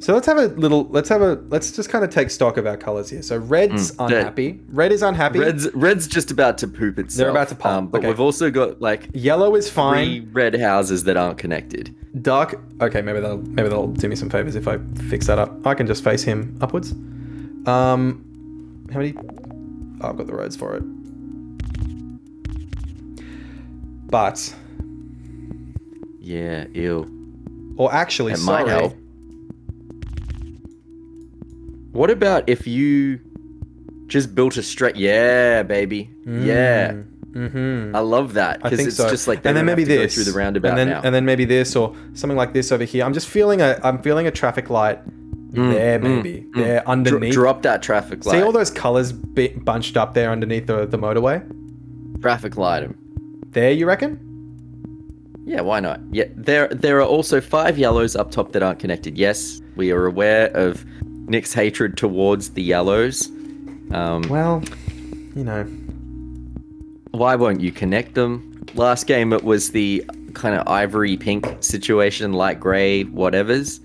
So let's just kind of take stock of our colors here. So red's unhappy. Red is unhappy. Red's just about to poop itself. They're about to pop. But we've also got like yellow is fine. 3 red houses that aren't connected. Dark. Okay, maybe they'll do me some favors if I fix that up. I can just face him upwards. How many? Oh, I've got the roads for it. But. Yeah, ew. Or actually, it might help. What about if you just built a straight... Yeah, baby. Yeah. Mm-hmm. I love that. I think it's so. Just like and then maybe this. Go through the roundabout and then maybe this or something like this over here. I'm feeling a traffic light there, maybe. There underneath. Drop that traffic light. See all those colors bunched up there underneath the motorway? Traffic light them. There, you reckon? Yeah, why not? Yeah, there are also 5 yellows up top that aren't connected. Yes, we are aware of Nick's hatred towards the yellows. Well, you know. Why won't you connect them? Last game it was the kind of ivory pink situation, light grey, whatevers.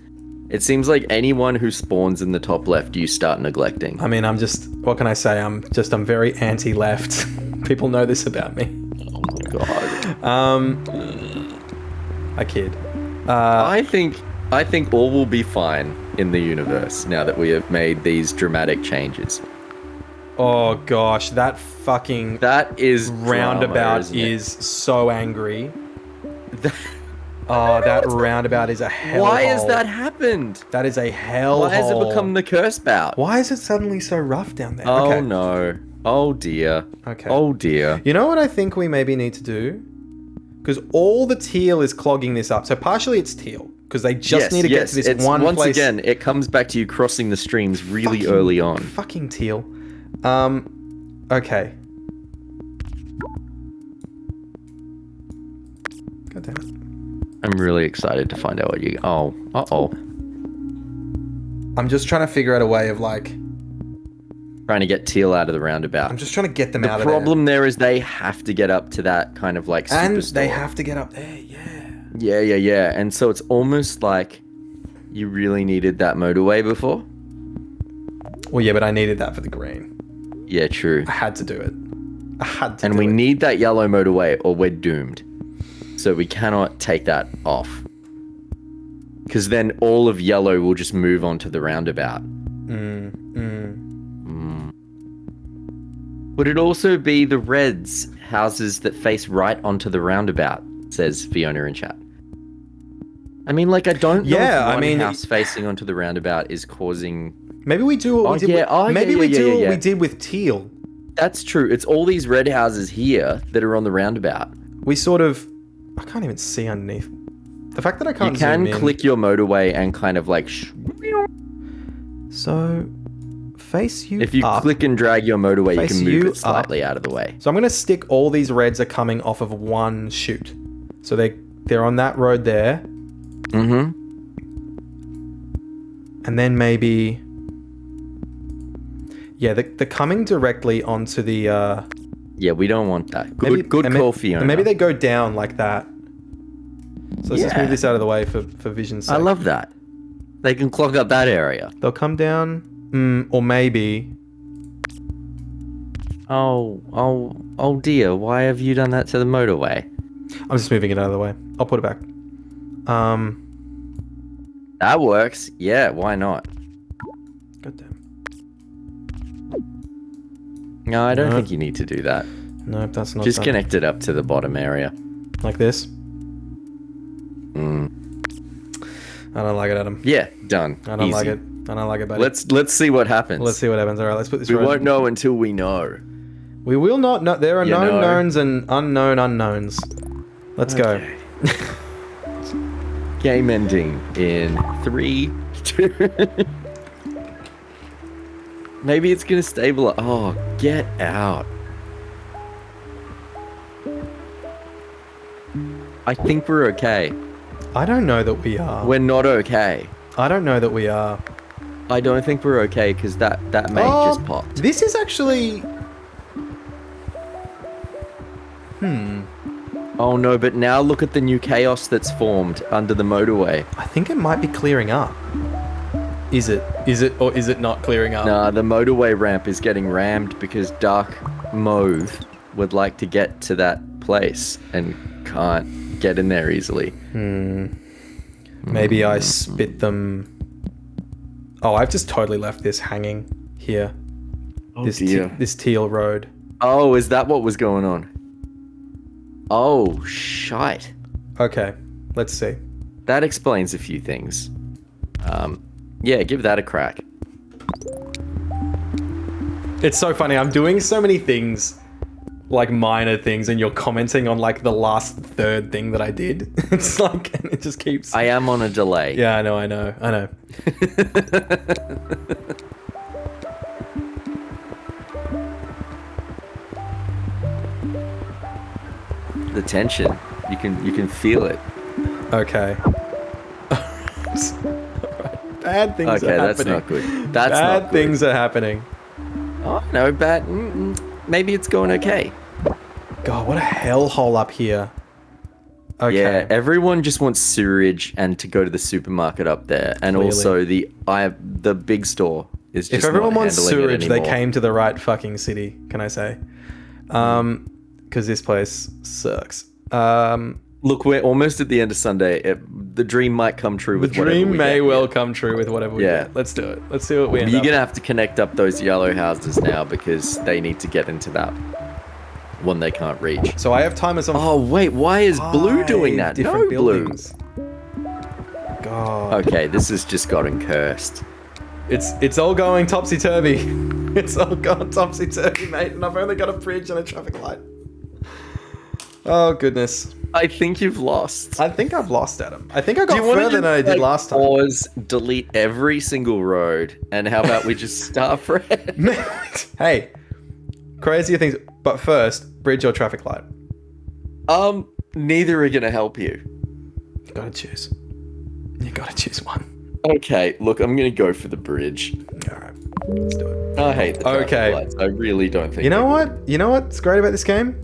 It seems like anyone who spawns in the top left, you start neglecting. I mean, what can I say? I'm very anti-left. People know this about me. Oh my god. I kid. I think all will be fine in the universe now that we have made these dramatic changes. Oh gosh, that is roundabout drama, is so angry. That roundabout is a hellhole. Why has that happened? That is a hellhole. Why has it become the curse bout? Why is it suddenly so rough down there? Oh okay. no. Oh dear. Okay. Oh dear. You know what I think we maybe need to do? Because all the teal is clogging this up. So partially it's teal. Because they just need to get to this one place. Once again, it comes back to you crossing the streams really early on. Fucking teal. Okay. God damn it. I'm really excited to find out what you... Oh. Uh-oh. I'm just trying to figure out a way of like... Trying to get Teal out of the roundabout. I'm just trying to get them out of there. The problem there is they have to get up to that kind of like and superstore. they have to get up there, yeah. Yeah. And so it's almost like you really needed that motorway before. Well, yeah, but I needed that for the green. Yeah, true. I had to do it. And we need that yellow motorway or we're doomed. So we cannot take that off. Because then all of yellow will just move on to the roundabout. Would it also be the reds houses that face right onto the roundabout, says Fiona in chat. I mean, like, I don't know if one house facing onto the roundabout is causing... Maybe we do what we did what we did with Teal. That's true. It's all these red houses here that are on the roundabout. We sort of... I can't even see underneath. The fact that I can't zoom in... You can click your motorway and kind of like... So... Face you If you up. click and drag your motorway, you can move it up. slightly out of the way. So I'm going to stick all these reds are coming off of one chute. So they're on that road there. Mm-hmm. And then maybe... Yeah, they're coming directly onto the... Yeah, we don't want that. Good call, Fiona. Maybe they go down like that. So let's just move this out of the way for vision's sake. I love that. They can clog up that area. They'll come down... or maybe... Oh dear, why have you done that to the motorway? I'm just moving it out of the way. I'll put it back. That works. Yeah, why not? Goddamn. No, I don't think you need to do that. No, that's not Just done. connect it up to the bottom area. Like this? I don't like it, Adam. Yeah, done. I don't like it. I don't like it, buddy. Let's see what happens. Let's see what happens. All right, let's put this We won't know until we know. We will not know. There are known knowns and unknown unknowns. Let's go. Game ending in 3, 2... Maybe it's gonna stabilize. Oh, get out. I think we're okay. I don't know that we are. We're not okay. I don't know that we are. I don't think we're okay because that mate just popped. This is actually... Oh no, but now look at the new chaos that's formed under the motorway. I think it might be clearing up. Is it? Or is it not clearing up? Nah, the motorway ramp is getting rammed because Dark Mauve would like to get to that place and can't get in there easily. Maybe I spit them... Oh, I've just totally left this hanging here. Oh this dear. This Teal road. Oh, is that what was going on? Oh, shite. Okay, let's see. That explains a few things. Yeah, give that a crack. It's so funny. I'm doing so many things, like minor things, and you're commenting on like the last third thing that I did. It's like, and it just keeps... I am on a delay. Yeah, I know. The tension. You can feel it. Okay. Bad things are happening. Okay, that's not good. That's not Bad good. things are happening. Oh, no, bad. Maybe it's going okay. God, what a hellhole up here. Okay. Yeah, everyone just wants sewerage and to go to the supermarket up there. And Clearly. also the big store is just If everyone not wants handling it sewerage, they anymore. came to the right fucking city, can I say? Because this place sucks. Look, we're almost at the end of Sunday. The dream might come true The with whatever dream we may get. well come true with whatever we Yeah. get. Let's do it. Let's see what we end You're up. going to have to connect up those yellow houses now because they need to get into that one they can't reach. So I have timers on Oh, wait, why is blue doing that? No, different blue. buildings. God. Okay, this has just gotten cursed. It's all going topsy-turvy. It's all gone topsy-turvy, mate. And I've only got a bridge and a traffic light. Oh, goodness. I think you've lost. I think I've lost, Adam. I think I Do got you want further to than I did last time. Pause, delete every single road, and how about we just start fresh? Hey, crazier things. But first, bridge or traffic light? Neither are gonna help you. You gotta choose. You gotta choose one. Okay, look, I'm gonna go for the bridge. All right, let's do it. I hate the traffic Okay. lights. I really don't think. You know what? You know what's great about this game?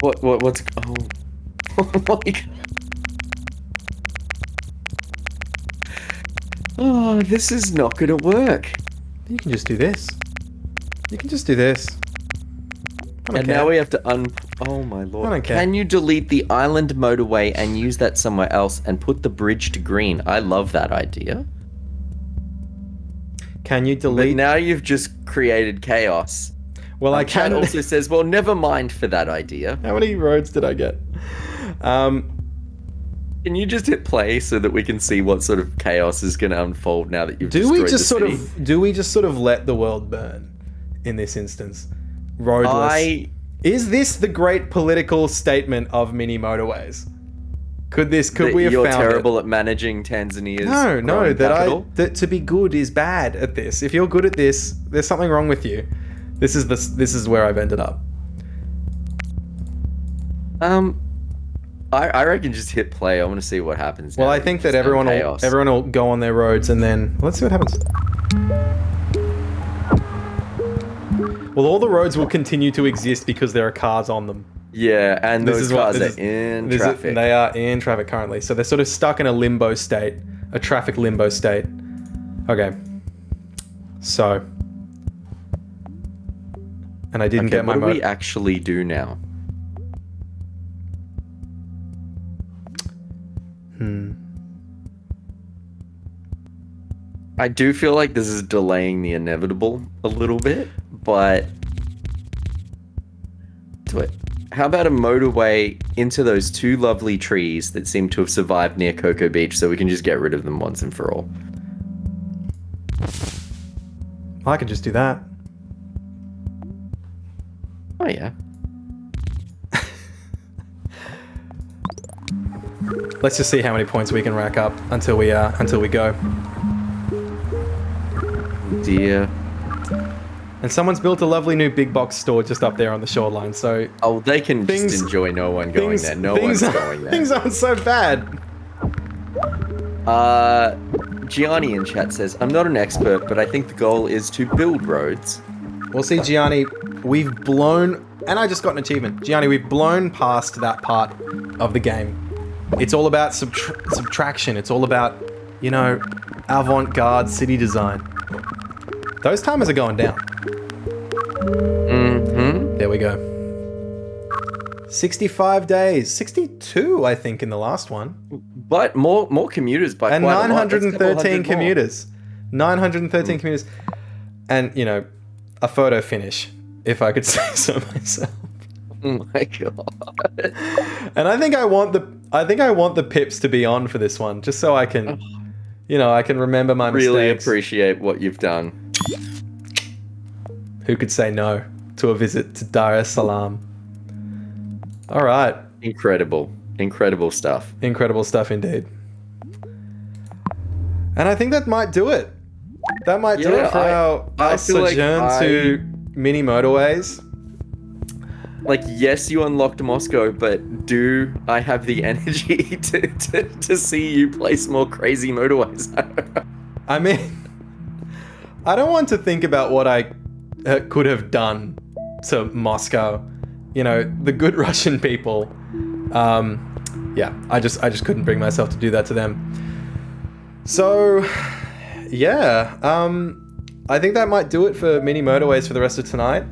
What's? Oh, oh my God. Oh, this is not gonna work. You can just do this. You can just do this. And now we have to Oh my lord. I don't care. Can you delete the island motorway and use that somewhere else and put the bridge to green? I love that idea. Can you But delete? now you've just created chaos. Well, I Chat can. also says, well, never mind for that idea. How many roads did I get? Can you just hit play so that we can see what sort of chaos is going to unfold now that you've do we destroyed just the sort city? of? Do we just sort of let the world burn in this instance? Roadless. Is this the great political statement of Mini Motorways? Could we have You're found terrible it? at managing Tanzania's No, growing capital? that to be good is bad at this. If you're good at this, there's something wrong with you. This is where I've ended up. I reckon just hit play. I want to see what happens. Well, now I that think you've that just done everyone chaos. will go on their roads and then let's see what happens. Well, all the roads will continue to exist because there are cars on them. Yeah, and This those is what- cars this are in traffic. They are in traffic currently, so they're sort of stuck in a limbo state, a traffic limbo state. Okay. So, and I didn't Okay, get my what do we motor. actually do now? I do feel like this is delaying the inevitable a little bit, but do it. How about a motorway into those two lovely trees that seem to have survived near Cocoa Beach so we can just get rid of them once and for all? I could just do that. Oh yeah. Let's just see how many points we can rack up until we go. Dear. And someone's built a lovely new big box store just up there on the shoreline, so Oh, they can Things- just enjoy no one going there. No one's going there. Things aren't so bad. Gianni in chat says, I'm not an expert, but I think the goal is to build roads. Well, see, Gianni, we've blown, and I just got an achievement. Gianni, we've blown past that part of the game. It's all about subtraction. It's all about, you know, avant-garde city design. Those timers are going down. Mm-hmm. There we go. 65 days. 62, I think, in the last one. But more commuters by And quite a lot. That's a couple 913 hundred more. commuters. 913 commuters. And, you know, a photo finish, if I could say so myself. Oh my god. And I think I want the pips to be on for this one, just so I can, you know, I can remember my Really mistakes. appreciate what you've done. Who could say no to a visit to Dar es Salaam? All right. Incredible. Incredible stuff. Incredible stuff indeed. And I think that might do it. That might do Yeah, it for our I feel like sojourn to Mini Motorways. Like, yes, you unlocked Moscow, but do I have the energy to see you place more crazy motorways? I mean, I don't want to think about what I could have done to Moscow. You know, the good Russian people. Yeah, I just couldn't bring myself to do that to them. So, yeah, I think that might do it for Mini Motorways for the rest of tonight.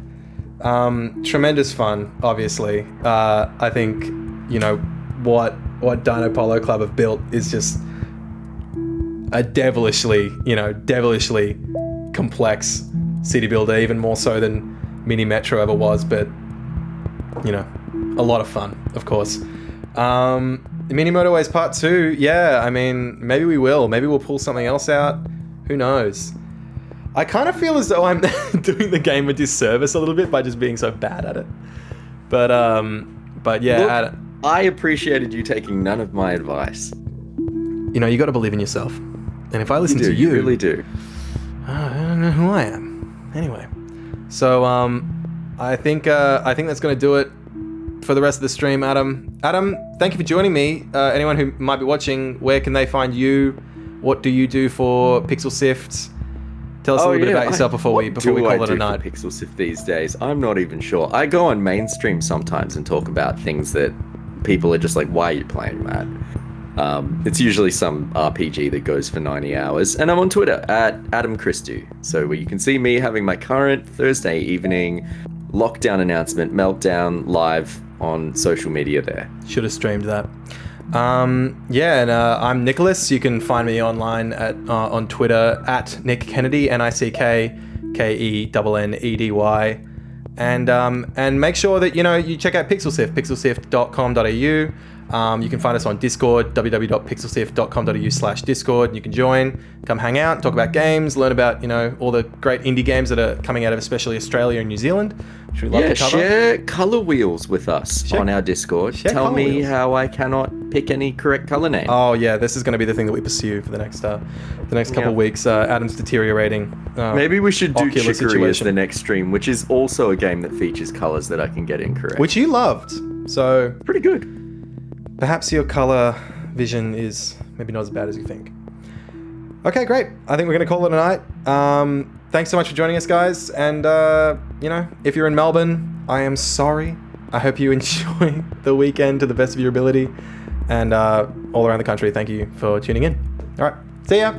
Tremendous fun, obviously. I think, you know, what Dino Polo Club have built is just a devilishly complex city builder, even more so than Mini Metro ever was, but, you know, a lot of fun, of course. Mini Motorways Part 2, yeah, I mean, maybe we will. Maybe we'll pull something else out. Who knows? I kind of feel as though I'm doing the game a disservice a little bit by just being so bad at it. But yeah. Look, I appreciated you taking none of my advice. You know, you got to believe in yourself. And if I listen to you, You really do. I don't know who I am. Anyway, so I think that's gonna do it for the rest of the stream, Adam. Adam, thank you for joining me. Anyone who might be watching, where can they find you? What do you do for Pixel Sift? Tell us a little bit about yourself before we call it a night. Pixel Sift these days, I'm not even sure. I go on mainstream sometimes and talk about things that people are just like, why are you playing that? It's usually some RPG that goes for 90 hours. And I'm on Twitter at AdamChristu. So where you can see me having my current Thursday evening lockdown announcement meltdown live on social media there. Should have streamed that. And I'm Nicholas. You can find me online on Twitter at Nick Kennedy, NickKennedy. And make sure that you check out Pixel Sift, pixelsift.com.au. You can find us on Discord, www.pixelsift.com.au/Discord. You can join, come hang out, talk about games, learn about all the great indie games that are coming out of especially Australia and New Zealand, which we love to cover. Share color wheels with us on our Discord. Tell me how I cannot pick any correct color name. Oh yeah, this is going to be the thing that we pursue for the next couple of weeks. Adam's deteriorating. Maybe we should do Chicory situation as the next stream, which is also a game that features colors that I can get incorrect. Which you loved, so pretty good. Perhaps your color vision is maybe not as bad as you think. Okay, great. I think we're going to call it a night. Thanks so much for joining us, guys. And, if you're in Melbourne, I am sorry. I hope you enjoy the weekend to the best of your ability. And all around the country, thank you for tuning in. All right, see ya.